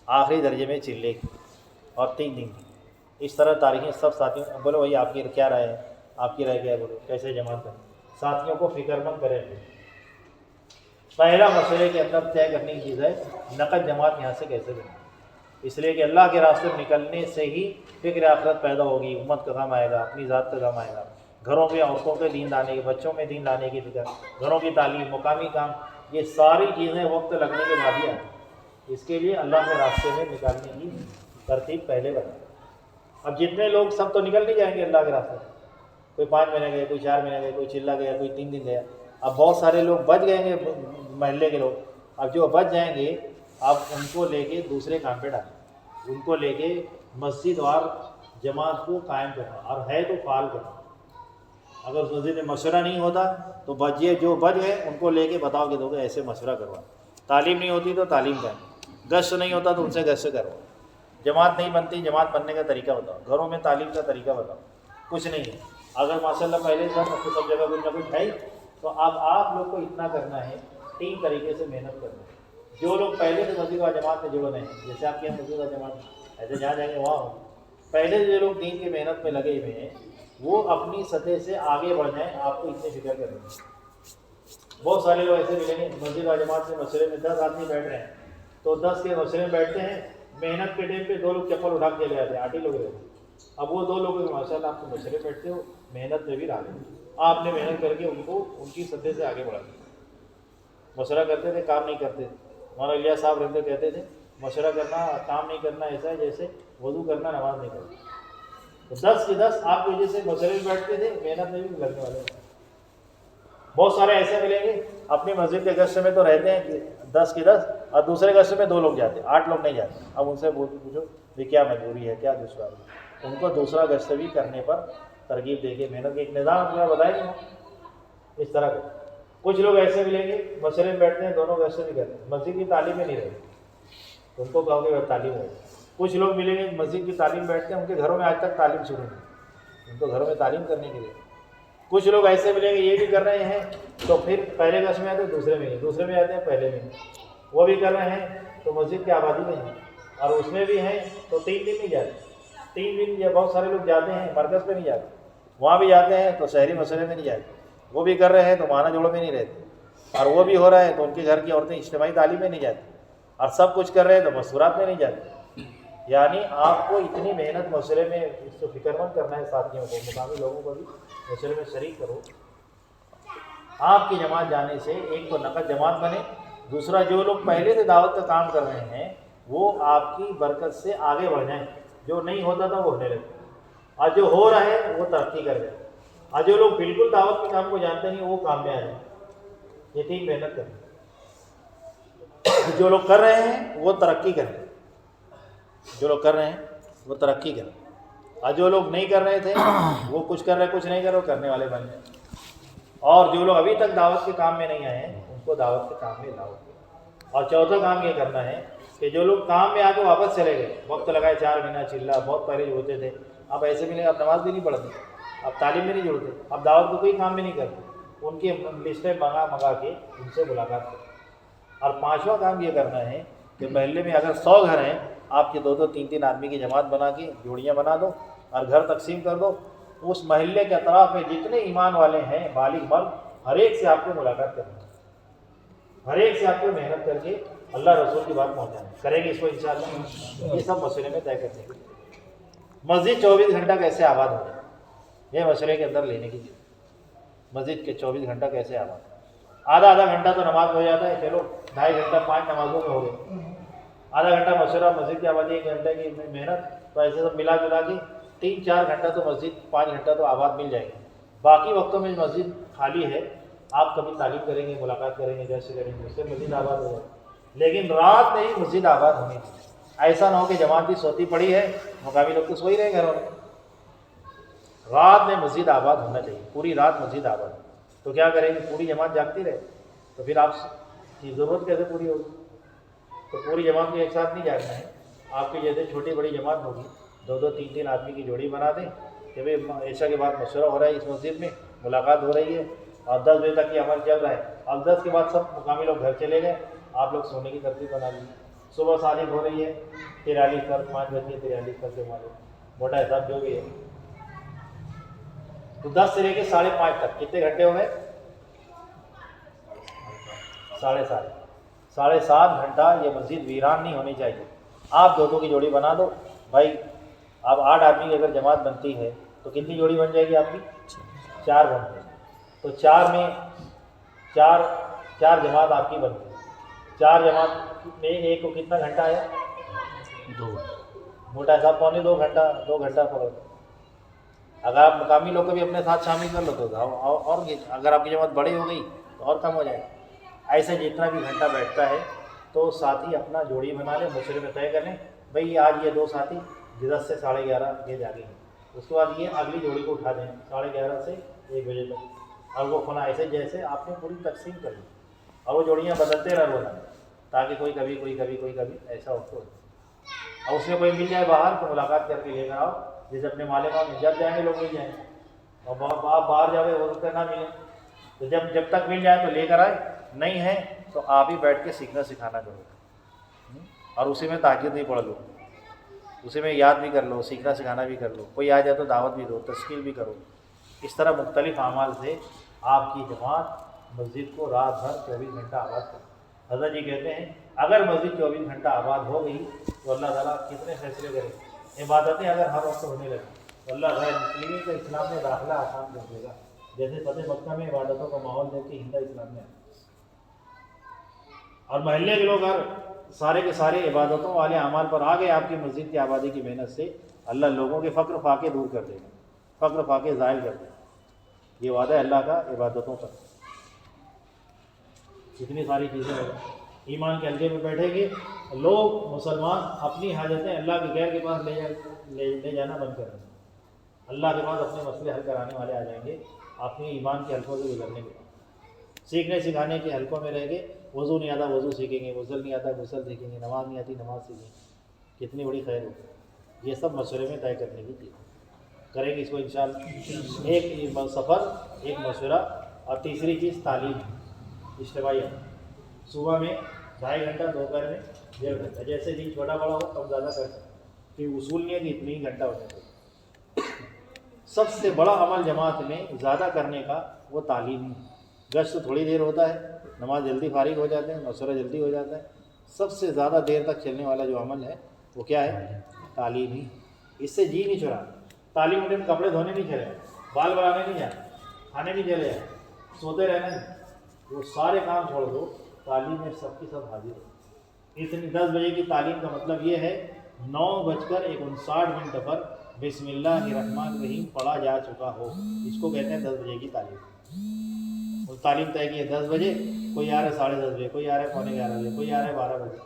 آخری درجے میں چلے کی، اور 3 دن کی۔ اس طرح تاریخیں سب ساتھیوں بولو بھائی آپ کی کیا رائے ہے، آپ کی رائے کیا ہے، بولو کیسے جماعت کریں، ساتھیوں کو فکر مند کریں۔ پہلا مسئلے کے اندر طے کرنے کی چیز ہے نقد جماعت یہاں سے کیسے بنے، اس لیے کہ اللہ کے راستے میں نکلنے سے ہی فکر آخرت پیدا ہوگی، امت کا کام آئے گا، اپنی ذات کا کام آئے گا، گھروں میں عورتوں کے دین لانے کی، بچوں میں دین لانے کی فکر، گھروں کی تعلیم، مقامی کام، یہ ساری چیزیں وقت لگنے کے بعد ہی آتی، اس کے لیے اللہ کے راستے میں نکالنے کی ترتیب پہلے بنائے۔ اب جتنے لوگ سب تو نکل نہیں جائیں گے اللہ کے راستے میں، کوئی 5 مہینے گئے، کوئی 4 مہینے گئے، کوئی چلا گیا، کوئی 3 دن گیا، اب بہت سارے لوگ بچ گئیں گے محلے کے لوگ، اب جو بچ جائیں گے اب ان کو لے کے دوسرے کام پہ ڈالیں، ان کو لے کے مسجد اور جماعت کو قائم کرنا، اور ہے تو فعال کرنا۔ اگر اس مسجد میں مشورہ نہیں ہوتا تو جو بچ گئے ان کو لے کے بتاؤ کہ دو کہ ایسے مشورہ کروا، تعلیم نہیں ہوتی تو تعلیم کریں، گشت نہیں ہوتا تو ان سے گشت کرو، جماعت نہیں بنتی جماعت بننے کا طریقہ بتاؤ، گھروں میں تعلیم کا طریقہ بتاؤ، کچھ نہیں ہے۔ اگر ماشاءاللہ پہلے سب جگہ کچھ نہ کچھ ہے تو اب آپ لوگ کو اتنا کرنا ہے، 3 طریقے سے محنت کرنا ہے۔ جو لوگ پہلے سے مسجد و جماعت میں جڑے ہیں، جیسے آپ کے یہاں مسجد و جماعت ایسے جہاں جائیں گے وہاں ہوں، پہلے جو لوگ دین کی محنت میں لگے ہوئے ہیں وہ اپنی سطح سے آگے بڑھ جائیں، آپ کو اتنی فکر کرنی ہے۔ بہت سارے لوگ ایسے ملیں گے مسجد و جماعت میں مشورے میں 10 آدمی بیٹھ رہے ہیں تو 10 کے مشورے میں بیٹھتے ہیں، محنت کے ٹائم پہ 2 لوگ چپل اٹھا کے لے آتے ہیں، 8 ہی لوگ رہتے ہیں۔ اب وہ 2 لوگ ماشاء اللہ آپ کو مشورے بیٹھتے ہو، محنت میں بھی رہا دیں، آپ نے محنت کر کے ان کو ان کی سطح سے آگے بڑھا دیا۔ مشورہ کرتے تھے کام نہیں کرتے، مولانا الیاس صاحب رحمۃ اللہ کہتے تھے مشورہ کرنا کام نہیں کرنا ایسا ہے جیسے وضو کرنا نماز نہیں کرنا۔ تو 10 کے 10 آپ کی وجہ سے مشورے میں بیٹھتے تھے، محنت میں بھی لگنے والے بہت سارے ایسے ملیں گے اپنی مسجد کے گشت میں تو رہتے ہیں کہ 10 کی 10 اور دوسرے گشت میں 2 لوگ جاتے ہیں، 8 لوگ نہیں جاتے. اب ان سے پوچھو بھی کیا مجبوری ہے، کیا دشواری ہے، ان کو دوسرا گشت بھی کرنے پر ترغیب دے کے محنت کے ایک نظام اپنا بتائیں گے اس طرح کا. کچھ لوگ ایسے ملیں گے مسجد میں بیٹھتے ہیں، دونوں گشت بھی کرتے ہیں، مسجد کی تعلیم میں نہیں رہتے، ان کو کہو کہ تعلیم ہے. کچھ لوگ ملیں گے مسجد کی تعلیم بیٹھتے ہیں، ان کے گھروں میں آج تک تعلیم شروع نہیں، ان کو گھروں میں تعلیم کرنے کے لیے. کچھ لوگ ایسے ملیں گے یہ بھی کر رہے ہیں تو پھر پہلے گشت میں آتے ہیں، دوسرے میں دوسرے میں آتے ہیں، پہلے میں وہ بھی کر رہے ہیں تو مسجد کی آبادی میں ہیں، اور اس میں بھی ہیں تو 3 دن نہیں جاتے. 3 دن یا بہت سارے لوگ جاتے ہیں مرکز پہ نہیں جاتے، وہاں بھی جاتے ہیں تو شہری مسئلے میں نہیں جاتے. وہ بھی کر رہے ہیں تو مانا جوڑوں میں نہیں رہتے، اور وہ بھی ہو رہا ہے تو ان کے گھر کی عورتیں اجتماعی تعلیم میں نہیں جاتی، اور سب کچھ کر رہے ہیں تو مستورات میں نہیں جاتے. یعنی آپ کو اتنی محنت مسئلے میں اس کو فکر مند کرنا ہے، ساتھیوں کو مقامی لوگوں کو بھی مسئلے میں شریک کرو. آپ کی جماعت جانے سے ایک تو نقد جماعت بنے، دوسرا جو لوگ پہلے سے دعوت کا کام کر رہے ہیں وہ آپ کی برکت سے آگے بڑھ جائیں، جو نہیں ہوتا تھا وہ ہونے لگے، اور جو ہو رہا ہے وہ ترقی کر جائے، اور جو لوگ بالکل دعوت کے کام کو جانتے نہیں وہ کام میں آ جائیں. یہ 3 محنت کریں. جو لوگ کر رہے ہیں وہ ترقی کریں، جو لوگ کر رہے ہیں وہ ترقی کریں، اور جو لوگ نہیں کر رہے تھے وہ کچھ کر رہے کچھ نہیں کر رہے، وہ کرنے والے بن جائیں. اور جو لوگ ابھی تک دعوت کے کام میں نہیں آئے ہیں ان کو دعوت کے کام میں لاؤ. اور چوتھا کام یہ کرنا ہے کہ جو لوگ کام میں آ کے واپس چلے گئے، وقت لگائے 4 مہینہ چلا، بہت پہلے جڑتے تھے، اب ایسے ملے اب نماز بھی نہیں پڑھتے، اب تعلیم میں نہیں جڑتے، اب دعوت کو کوئی کام میں نہیں کرتے، ان کی لسٹیں منگا کے ان سے ملاقات کریں. اور 5واں کام یہ کرنا ہے کہ محلے میں اگر 100 گھر ہیں آپ کے 2-2 3-3 آدمی کی جماعت بنا کے جوڑیاں بنا دو اور گھر تقسیم کر دو. اس محلے کے اطراف میں جتنے ایمان والے ہیں بالغ مرد، ہر ایک سے آپ کو ملاقات کرنا ہے، ہر ایک سے آپ کو محنت کر کے اللہ رسول کی بات پہنچانا کریں گے. اس کو انشاءاللہ یہ سب مسئلے میں طے کرتے ہیں. مسجد 24 گھنٹہ کیسے آباد ہو جائے، یہ مسئلے کے اندر لینے کی چیز. مسجد کے 24 گھنٹہ کیسے آباد، آدھا گھنٹہ تو نماز ہو جاتا ہے، چلو 2.5 گھنٹہ 5 نمازوں میں ہو گئے، آدھا گھنٹہ مشورہ مسجد کی آبادی، 1 گھنٹے کی محنت، تو ایسے سب ملا جلا کے 3-4 گھنٹہ تو مسجد، 5 گھنٹہ تو آباد مل جائے گی. باقی وقتوں میں مسجد خالی ہے، آپ کبھی تعلیم کریں گے، ملاقات کریں گے، جیسے کریں گے، اس سے مسجد آباد ہو جائے. لیکن رات میں ہی مسجد آباد ہونی چاہیے. ایسا نہ ہو کہ جماعت بھی سوتی پڑی ہے، مقامی لوگ تو سو ہی رہے گھروں میں. رات میں مسجد آباد ہونا چاہیے، پوری رات مسجد آباد. تو کیا کریں گے، پوری جماعت جاگتی رہے تو پھر آپ کی ضرورت کیسے پوری ہوگی. تو پوری جماعت کو ایک ساتھ نہیں جاگنا ہے. آپ کی جیسے چھوٹی بڑی جماعت ہوگی، 2-2 3-3 آدمی کی جوڑی بنا دیں کہ بھائی عشاء کے بعد مشورہ ہو رہا ہے اس مسجد میں، ملاقات ہو رہی ہے اور 10 بجے تک یہ عمل چل رہا ہے. اب 10 کے بعد سب مقامی لوگ گھر چلے گئے، آپ لوگ سونے کی ترتیب بنا لیجیے. صبح صادق ہو رہی ہے 43 تک، 5 بجے 43 تک سے ہمارے موٹا حساب جو بھی ہے، تو 10 سے لے کے 5:30 تک کتنے گھنٹے ہو گئے؟ 7.5 گھنٹہ یہ مسجد ویران نہیں ہونی چاہیے. آپ 2 کی جوڑی بنا دو بھائی. اب 8 آدمی کی اگر جماعت بنتی ہے تو کتنی جوڑی بن جائے گی آپ کی؟ 4 بن. تو 4 میں 4 جماعت آپ کی بنتی ہے. 4 جماعت میں ایک کو کتنا گھنٹہ ہے؟ 2. موٹا حساب 2 گھنٹہ پڑو. اگر آپ مقامی لوگ کو بھی اپنے ساتھ شامل کر لو تو اور اگر آپ کی جماعت بڑی ہو گئی تو اور کم ہو جائے. ایسے جتنا بھی گھنٹہ بیٹھتا ہے تو ساتھی اپنا جوڑی بنا لیں، مشورے میں طے کر لیں بھئی آج یہ 2 ساتھی 10 سے 11:30 یہ جاگیں گے، اس کے بعد یہ اگلی جوڑی کو اٹھا دیں 11:30 سے 1 بجے تک، اور وہ کھلا ایسے جیسے آپ نے پوری تقسیم کر لی، اور وہ جوڑیاں بدلتے رہ روزانہ تاکہ کوئی کبھی ایسا وقت ہو. اور اس میں کوئی مل جائے باہر تو ملاقات کر کے لے کر آؤ، جیسے اپنے مالک میں جب جائیں گے لوگ مل جائیں گے، اور آپ باہر جاوے ہو سکتا نہ ملیں، تو جب تک مل جائے تو لے کر آئے، نہیں ہے تو آپ ہی بیٹھ کے سیکھنا سکھانا کرو، اور اسی میں تہجد بھی پڑھ لو، اسی میں یاد بھی کر لو، سیکھنا سکھانا بھی کر لو، کوئی آ جائے تو دعوت بھی دو، تشکیل بھی کرو. اس طرح مختلف اعمال سے آپ کی جماعت مسجد کو رات بھر 24 گھنٹہ آباد کرے. حضرت جی کہتے ہیں اگر مسجد 24 گھنٹہ آباد ہو گئی تو اللہ تعالیٰ کتنے فیصلے کرے. عبادتیں اگر ہر وقت ہونے لگیں تو اللہ غیر مسلمین کا اسلام میں داخلہ آسان کر دے گا، جیسے فتح مکہ میں عبادتوں کا ماحول دیکھ کے ہندہ اسلام میں. اور محلے کے لوگ اگر سارے کے سارے عبادتوں والے اعمال پر آ گئے آپ کی مسجد کی آبادی کی محنت سے، اللہ لوگوں کے فقر فاقے دور کر دے گا، فقر فاقے زائل کر دے گا. یہ وعدہ ہے اللہ کا عبادتوں پر. اتنی ساری چیزیں ہو گئی. ایمان کے حلقے میں بیٹھے گے لوگ مسلمان اپنی حاجتیں اللہ کے غیر کے پاس لے جانا بند کر دیں. اللہ کے پاس اپنے مسئلے حل کرانے والے آ جائیں گے اپنی ایمان کے حلقوں سے گزرنے کے بعد. سیکھنے سکھانے کے حلقوں میں رہ گے. وضو نہیں آتا وضو سیکھیں گے, غسل نہیں آتا غسل سیکھیں گے, نماز نہیں آتی نماز سیکھیں گے. کتنی بڑی خیر ہوگی. یہ سب مشورے میں طے کرنے کی چیز کریں گے اس کو انشاءاللہ. ایک سفر, ایک مشورہ, اور تیسری چیز تعلیم اجتماعی. صبح میں 2.5 گھنٹہ, دوپہر میں 1.5 گھنٹہ, جیسے دن چھوٹا بڑا ہو کم زیادہ کر سکتے. کہ اصول نہیں ہے کہ اتنی ہی گھنٹہ ہونا چاہیے. سب سے بڑا عمل جماعت میں زیادہ کرنے کا وہ تعلیم ہے. گشت تھوڑی دیر ہوتا ہے, نماز جلدی فارغ ہو جاتے ہیں, مشورہ جلدی ہو جاتا ہے. سب سے زیادہ دیر تک چلنے والا جو عمل ہے وہ کیا ہے؟ تعلیم ہی. اس سے جی نہیں چھڑا. تعلیم میں کپڑے دھونے نہیں چلے, بال بنانے نہیں جانا, کھانے نہیں چلے جائے, سوتے رہنا نہیں, وہ سارے کام چھوڑ دو. تعلیم میں سب کی سب حاضر ہو. اتنی 10 بجے کی تعلیم کا مطلب یہ ہے 9:59 پر بسم اللہ الرحمن الرحیم پڑھا جا چکا ہو. اس کو کہتے ہیں 10 بجے کی تعلیم. وہ تعلیم طے کی ہے 10 بجے, کوئی آ رہا ہے 10:30 بجے, کوئی آ رہا ہے 11:45 بجے, کوئی آ رہا ہے 12 بجے.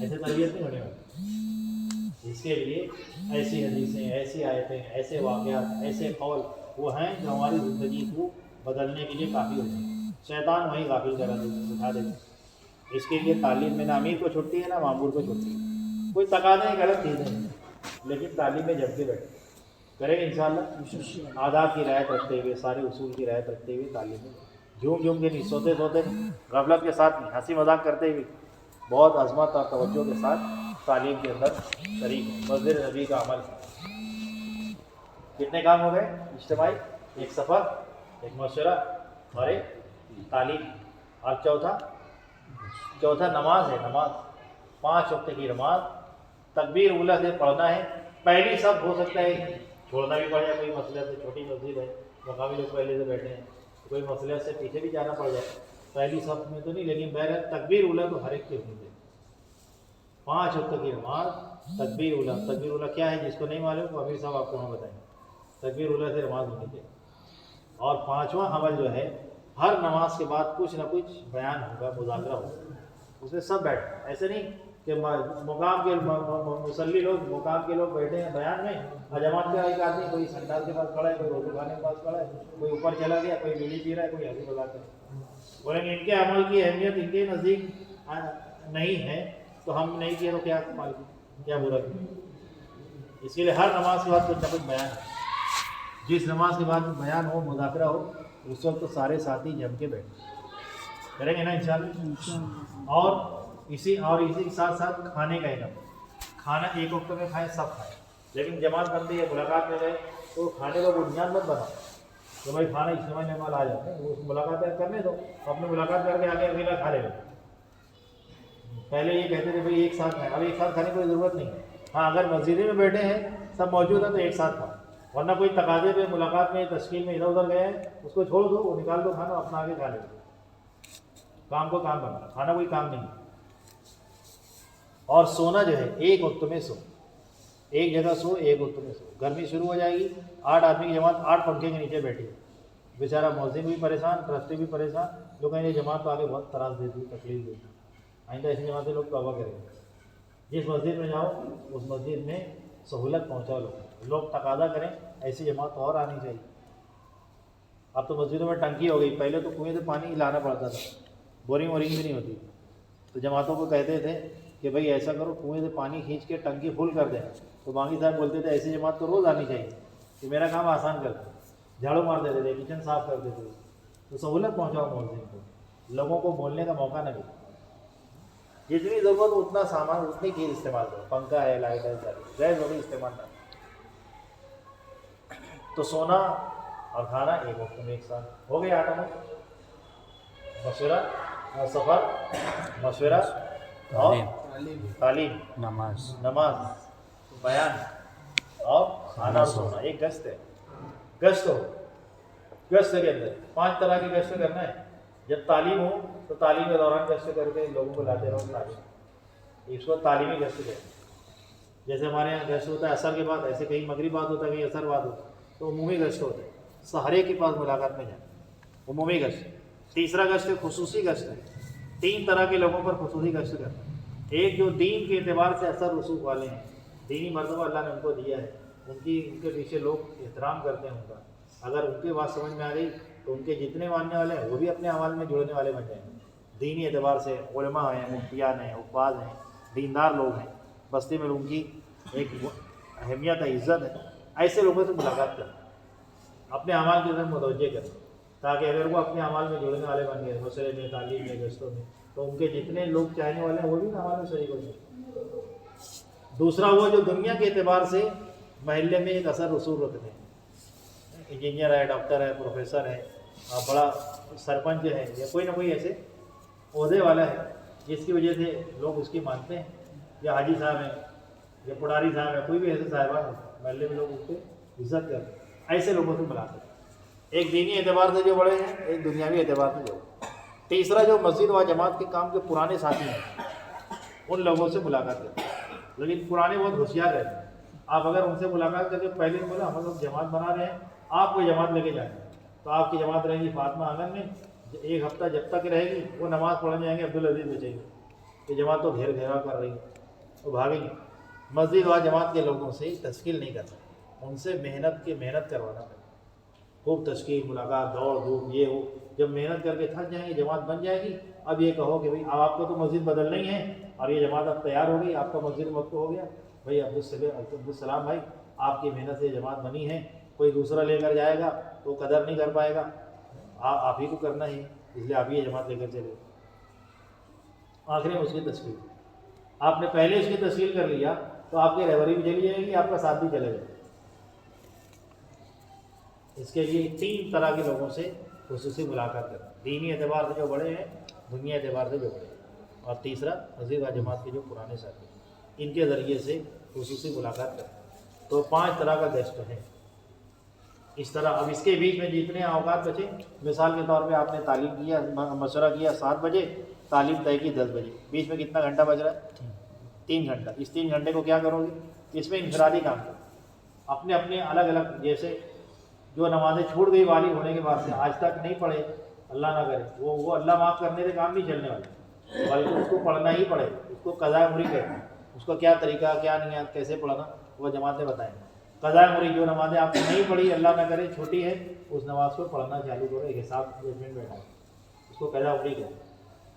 ایسے تربیت نہیں ہونے والی. اس کے لیے ایسی حدیثیں, ایسی آیتیں, ایسے واقعات, ایسے قول وہ ہیں جو ہماری زندگی کو بدلنے کے لیے کافی ہوتے ہیں. شیطان وہیں غافل کرا دکھا دیتے. اس کے لیے تعلیم میں نہ امیر کو چھٹتی ہے نہ معمور کو چھٹتی ہے. کوئی تقاضے غلط چیزیں ہیں, لیکن تعلیم میں جم کے بیٹھے کریں گے انشاءاللہ. آداب کی رعایت رکھتے ہوئے, سارے اصول کی رعایت رکھتے ہوئے تعلیم میں جھوم کے نہیں, سوتے غفلت کے ساتھ نہیں, ہنسی مذاق کرتے ہوئے بہت عظمت اور توجہ کے ساتھ تعلیم کے اندر شریک ہوں. مسجد نبی کا عمل. کتنے کام ہو گئے اجتماعی؟ ایک سفر, ایک مشورہ, اور ایک تعلیم. اور چوتھا نماز ہے. نماز 5 وقت کی نماز تکبیر اولیٰ سے پڑھنا ہے. پہلی صف ہو سکتا ہے چھوڑنا بھی پڑ جائے, کوئی مسئلہ سے, چھوٹی مسجد ہے, مقامی لوگ پہلے سے بیٹھے ہیں, کوئی مسئلہ سے پیچھے بھی جانا پڑ جائے. پہلی صف میں تو نہیں, لیکن بہرحال تکبیر اولیٰ تو ہر ایک کی ہونی چاہیے. 5 وقت کی نماز تکبیر اولیٰ. تکبیر اولیٰ کیا ہے جس کو نہیں معلوم وہ امیر صاحب آپ کو ہم بتائیں. تکبیر اولیٰ سے نماز ہونی چاہیے. اور 5واں عمل جو ہے, ہر نماز کے بعد کچھ نہ کچھ بیان ہوگا, مذاکرہ ہوگا. اس میں سب بیٹھے, ایسے نہیں کہ مقام کے مصلی لوگ, مقام کے لوگ بیٹھے ہیں بیان میں, اور جماعت کا ایک آدمی کوئی سنڈال کے پاس کھڑا ہے, کوئی روٹی کھانے کے پاس کھڑا ہے, کوئی اوپر چلا گیا, کوئی بیڑی پی رہا ہے, کوئی ہنسی مذاق کر رہا ہے. بولیں گے ان کے عمل کی اہمیت ان کے نزدیک نہیں ہے, تو ہم نہیں کیے تو کیا کمال کی, کیا برا کی. اس کے لیے ہر نماز کے بعد کچھ نہ کچھ بیان ہے. جس نماز کے بعد بیان ہو, مذاکرہ ہو, اس وقت تو سارے ساتھی جم کے بیٹھے کریں گے نا انشاءاللہ. اور اسی کے ساتھ ساتھ کھانے کا علم. کھانا ایک وقت میں کھائیں, سب کھائیں, لیکن جماعت بندی ہے, ملاقات میں گئے تو کھانے کا بنیاد مت بناؤ تو بھائی کھانا اجتماعی میں مال آ جاتے ہیں. وہ ملاقاتیں کرنے دو, اپنے ملاقات کر کے آگے اکیلا کھا لے گا. پہلے یہ کہتے تھے بھائی ایک ساتھ کھائیں, اب ایک ساتھ کھانے کی کوئی ضرورت نہیں ہے. ہاں اگر مسجد میں بیٹھے ہیں سب موجود ہیں تو ایک ساتھ کھاؤ, ورنہ کوئی تقاضے پہ ملاقات میں تشکیل میں ادھر ادھر گئے ہیں, اس کو چھوڑ دو, وہ نکال دو کھانا, اپنا آگے کھا لے. کام کو کام بنا, کھانا کوئی کام نہیں. اور سونا جو ہے ایک وقت میں سو, ایک جگہ سو, ایک وقت میں سو. گرمی شروع ہو جائے گی, 8 آدمی کی جماعت 8 پنکھے کے نیچے بیٹھی ہے, بیچارہ مؤذن بھی پریشان, ٹرسٹی بھی پریشان, لوگ کہیں جماعت کو آگے بہت تراس دیتی, تکلیف دیتی. آئندہ ایسی جماعتیں لوگ توبہ کریں گے. جس مسجد میں جاؤ اس مسجد میں سہولت پہنچاؤ. لوگ تقاضا کریں ایسی جماعت اور آنی چاہیے. اب تو مسجدوں میں ٹنکی ہو گئی, پہلے تو کنویں سے پانی لانا پڑتا تھا, بورنگ وورنگ بھی نہیں ہوتی. تو جماعتوں کو کہتے تھے کہ بھائی ایسا کرو, کنویں سے پانی کھینچ کے ٹنکی فل کر دیں. تو بانگی صاحب بولتے تھے ایسی جماعت تو روز آنی چاہیے کہ میرا کام آسان کر دیں. جھاڑو مار دیتے تھے, کچن صاف کر دیتے تھے. تو سہولت پہنچاؤ مؤذن کو, لوگوں کو بولنے کا موقع نہ ملے. جتنی ضرورت اتنا سامان, اتنی چیز استعمال کرو. پنکھا ہے, لائٹ ہے, غیر ضروری استعمال نہ. تو سونا اور کھانا ایک وقت میں ایک ساتھ ہو گیا. 8 عمل: مشورہ, سفر, مشورہ اور تعلیم, نماز, بیان اور کھانا اور سونا. ایک گشت ہے. گشت ہو, گشت کے اندر 5 طرح کی گشت کرنا ہے. جب تعلیم ہو تو تعلیم کے دوران گشت کر کے لوگوں کو لاتے رہو. تعلیم, اس کو تعلیمی گشت کہتے ہیں. جیسے ہمارے یہاں گشت ہوتا ہے عصر کے بعد, ایسے کہیں مغرب بعد ہوتا ہے, کہیں عصر بعد ہوتا ہے, تو عمومی گشت ہوتا ہے. سہارے کے پاس ملاقات میں جائیں, عمومی گشت. تیسرا گشت خصوصی گشت ہے، 3 طرح کے لوگوں پر خصوصی گشت کرنا ہے۔ ایک جو دین کے اعتبار سے اثر رسوخ والے ہیں، دینی مرتبہ اللہ نے ان کو دیا ہے، ان کے پیچھے لوگ احترام کرتے ہیں ان کا، اگر ان کی بات سمجھ میں آ گئی تو ان کے جتنے ماننے والے ہیں وہ بھی اپنے اعمال میں جڑنے والے بن جائیں گے۔ دینی اعتبار سے علماء ہیں، مفتیان ہیں، حفاظ ہیں، دیندار لوگ ہیں، بستی میں ان کی ایک اہمیت ہے، عزت ہے، ایسے لوگوں سے ملاقات کریں، اپنے اعمال کی طرف متوجہ کریں، تاکہ اگر وہ اپنے اعمال میں جڑنے والے بن گئے مسئلے میں، تعلیم میں، گشتوں میں، تو ان کے جتنے لوگ چاہنے والے ہیں وہ بھی اعمال میں شریک ہو جائیں۔ دوسرا وہ جو دنیا کے اعتبار سے محلے میں ایک اثر رسوخ رکھتے ہیں، انجینئر ہے، ڈاکٹر ہے، پروفیسر ہے، بڑا سرپنچ ہے، یا کوئی نہ کوئی ایسے عہدے والا ہے جس کی وجہ سے لوگ اس کی مانتے ہیں، یا حاجی صاحب ہیں، یا پڑاری صاحب ہیں، کوئی بھی ایسے صاحبان ہیں محلے میں لوگ اس پہ عزت کرتے ہیں، ایسے لوگوں سے ملاقات کرتے ہیں۔ ایک دینی اعتبار سے جو بڑے ہیں، ایک دنیاوی اعتبار سے جو بڑے۔ تیسرا جو مسجد و جماعت کے کام کے پرانے ساتھی ہیں، ان لوگوں سے ملاقات کرتے ہیں، لیکن پرانے بہت ہوشیار رہتے ہیں۔ آپ اگر ان سے ملاقات کر کے پہلے دن بولا ہم لوگ جماعت بنا رہے ہیں، آپ کوئی جماعت لے کے جائیں گے، تو آپ کی جماعت رہے گی فاطمہ آنگن میں، 1 ہفتہ جب تک رہے گی وہ نماز پڑھنے جائیں گے عبدالعزیز بچے گی، کہ جماعت تو گھیرا کر رہی ہے، وہ بھاگیں گے۔ مسجد و جماعت کے لوگوں سے تشکیل نہیں کرنا، ان سے محنت کروانا پڑے، خوب تشکیل، ملاقات، دوڑ دھوپ، یہ ہو۔ جب محنت کر کے تھک جائیں گے، جماعت بن جائے گی، اب یہ کہو کہ بھائی اب آپ کو تو مسجد بدلنا ہی ہے، اور یہ جماعت اب تیار ہو گئی، آپ کا مسجد وقت ہو گیا، بھائی عبدالسلام بھائی آپ کی محنت سے جماعت بنی ہے، کوئی دوسرا لے کر جائے گا تو قدر نہیں کر پائے گا، آپ ہی کو کرنا ہے، اس لیے آپ ہی یہ جماعت لے کر چلے۔ آخر میں اس کی تشکیل، آپ نے پہلے اس کی تشکیل کر لیا تو آپ کی رہبری بھی چلی جائے گی، آپ کا ساتھ بھی چلے گا۔ اس کے لیے 3 طرح کے لوگوں سے خصوصی ملاقات کرنا، دینی اعتبار سے جو بڑے ہیں، دنیا اعتبار سے جو بڑے ہیں، اور تیسرا مسجد و جماعت کے جو پرانے ساتھی ہیں، ان کے ذریعے سے خصوصی ملاقات کرنا۔ تو 5 طرح کا گیسٹ ہے اس طرح۔ اب اس کے بیچ میں جتنے اوقات بچے، مثال کے طور پہ آپ نے تعلیم کیا، مشورہ کیا 7 بجے، تعلیم طے کی 10 بجے، بیچ میں کتنا گھنٹہ بچ رہا ہے؟ 3 گھنٹہ۔ اس 3 گھنٹے کو کیا کرو گے؟ اس میں انفرادی کام کرو، اپنے اپنے الگ الگ، جیسے جو نمازیں چھوٹ گئی بالغ ہونے کے بعد سے آج تک نہیں پڑھے، اللہ نہ کرے، وہ اللہ معاف کرنے سے کام نہیں چلنے والے، بلکہ اس کو پڑھنا ہی پڑے، اس کو قضاء عمری کہتے ہیں، اس کا کیا طریقہ، کیا نیت، کیسے پڑھنا وہ جماعتیں بتائیں گے۔ قضاء عمری، جو نمازیں آپ نے نہیں پڑھی، اللہ نہ کرے چھوٹی ہے، اس نماز کو پڑھنا چالو کرو، ایک حساب ججمنٹ بیٹھا ہے، اس کو قضاء عمری کہتے ہیں۔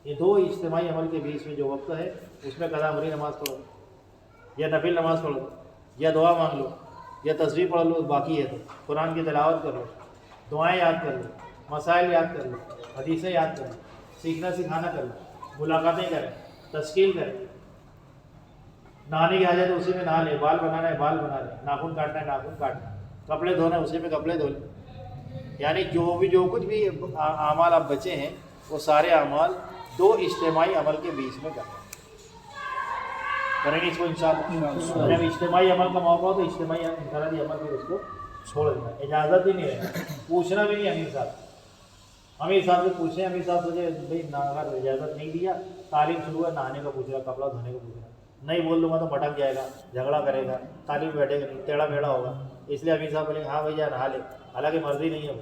یہ 2 اجتماعی عمل کے بیچ میں جو وقت ہے، اس میں قضاء عمری نماز پڑھو، یا نفل نماز پڑھو، یا دعا مانگ لو، یا تصویر پڑھ لو باقی ہے تو قرآن کی تلاوت کر لو، دعائیں یاد کر لو، مسائل یاد کر لو، حدیثیں یاد کر لو، سیکھنا سکھانا کر لو، ملاقاتیں کریں، تشکیل کریں، نہانے کی حاجت ہے اسی میں نہا لیں، بال بنانا ہے بال بنا لیں، ناخن کاٹنا ہے ناخن کاٹنا ہے، کپڑے دھونا ہے اسی میں کپڑے دھو لیں۔ یعنی جو کچھ بھی اعمال اب بچے ہیں، وہ سارے اعمال 2 اجتماعی عمل کے بیچ میں کریں گے اس کو انشاءاللہ۔ جب اجتماعی عمل کا موقع ہو تو اجتماعی انفرادی عمل پھر اس کو چھوڑ دینا، اجازت ہی نہیں ہے، پوچھنا بھی نہیں امیر صاحب سے پوچھیں، امیر صاحب سوچے بھائی اگر اجازت نہیں دیا، تعلیم شروع ہے، نہانے کا پوچھ رہا، کپڑا دھونے کا پوچھ رہا، نہیں بول دوں گا تو بھٹک جائے گا، جھگڑا کرے گا، تعلیم بیٹھے گا نہیں، ٹیڑھا میڑھا ہوگا، اس لیے امیر صاحب بولیں ہاں بھائی جا نہا لے، حالانکہ مرضی نہیں ہے۔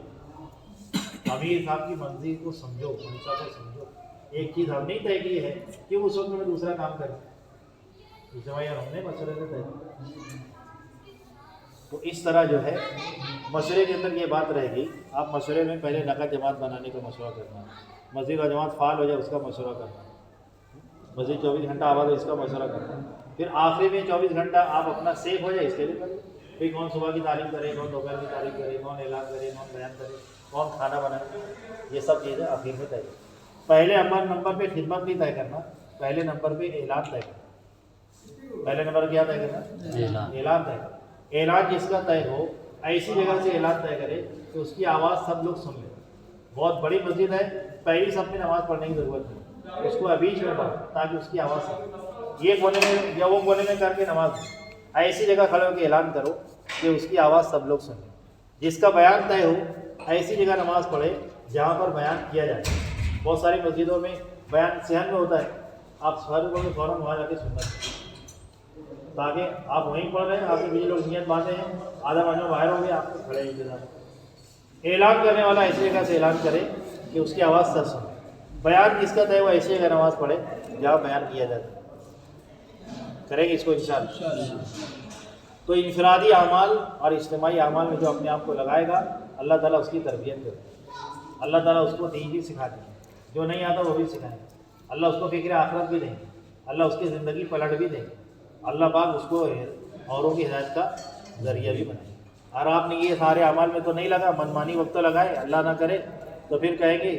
امیر صاحب کی مرضی کو سمجھو، منصا کو سمجھو۔ ایک چیز ہم نہیں طے کی ہے کہ اس وقت میں دوسرا کام کریں، اس میں ہم نے مشورے سے طے کی۔ تو اس طرح جو ہے مشورے کے اندر یہ بات رہے گی، آپ مشورے میں پہلے نقد جماعت بنانے کا مشورہ کرنا، مسجد و جماعت فعال ہو جائے اس کا مشورہ کرنا، مسجد 24 گھنٹہ آباد ہے اس کا مشورہ کرنا، پھر آخری میں 24 گھنٹہ آپ اپنا سیف ہو جائے اس کے لیے کریں، بھائی کون صبح کی تعلیم کرے، کون دوپہر کی تعلیم کرے، کون اعلان کرے، کون بیان کرے، کون کھانا بنائے، یہ سب چیزیں آخر میں طے کریں۔ پہلے نمبر پہ خدمت نہیں طے کرنا، پہلے نمبر پہ اعلان طے کرنا۔ پہلے نمبر کیا طے کرنا؟ اعلان طے کرنا۔ اعلان جس کا طے ہو، ایسی جگہ سے اعلان طے کرے کہ اس کی آواز سب لوگ سن لیں۔ بہت بڑی مسجد ہے، پہلی صف میں نماز پڑھنے کی ضرورت نہیں، اس کو بیچ میں پڑھو تاکہ اس کی آواز سن، یہ کونے میں یا وہ کونے میں کر کے نماز ہو، ایسی جگہ کھڑے ہو کے اعلان کرو کہ اس کی آواز سب لوگ سن لیں۔ جس کا بیان طے ہو، ایسی جگہ نماز پڑھے جہاں پر بیان کیا جائے۔ بہت ساری مسجدوں میں بیان صحن میں ہوتا ہے، آپ فوراً وہاں جا کے سننا چاہیے، تاکہ آپ وہیں پڑھ رہے ہیں، آپ کے بیچ لوگ نیت باندھے ہیں، آدھا مہینہ باہر ہو گیا، آپ کو کھڑے انتظار۔ اعلان کرنے والا ایسی جگہ سے اعلان کرے کہ اس کی آواز سر سن. بیان جس کا ہے وہ ایسے اگر نماز پڑھے جہاں بیان کیا جاتا ہے. کریں گے اس کو انشاءاللہ. تو انفرادی اعمال اور اجتماعی اعمال میں جو اپنے آپ کو لگائے گا اللہ تعالیٰ اس کی تربیت کرے. اللہ تعالیٰ اس کو دین بھی سکھاتے ہیں, جو نہیں آتا وہ بھی سکھائیں. اللہ اس کو فکر آخرت بھی دیں گے, اللہ اس کی زندگی پلٹ بھی دیں گے. اللہ پاک اس کو اوروں کی ہدایت کا ذریعہ بھی بنائے. اور آپ نے یہ سارے اعمال میں تو نہیں لگا, منمانی وقت تو لگائے, اللہ نہ کرے تو پھر کہیں گے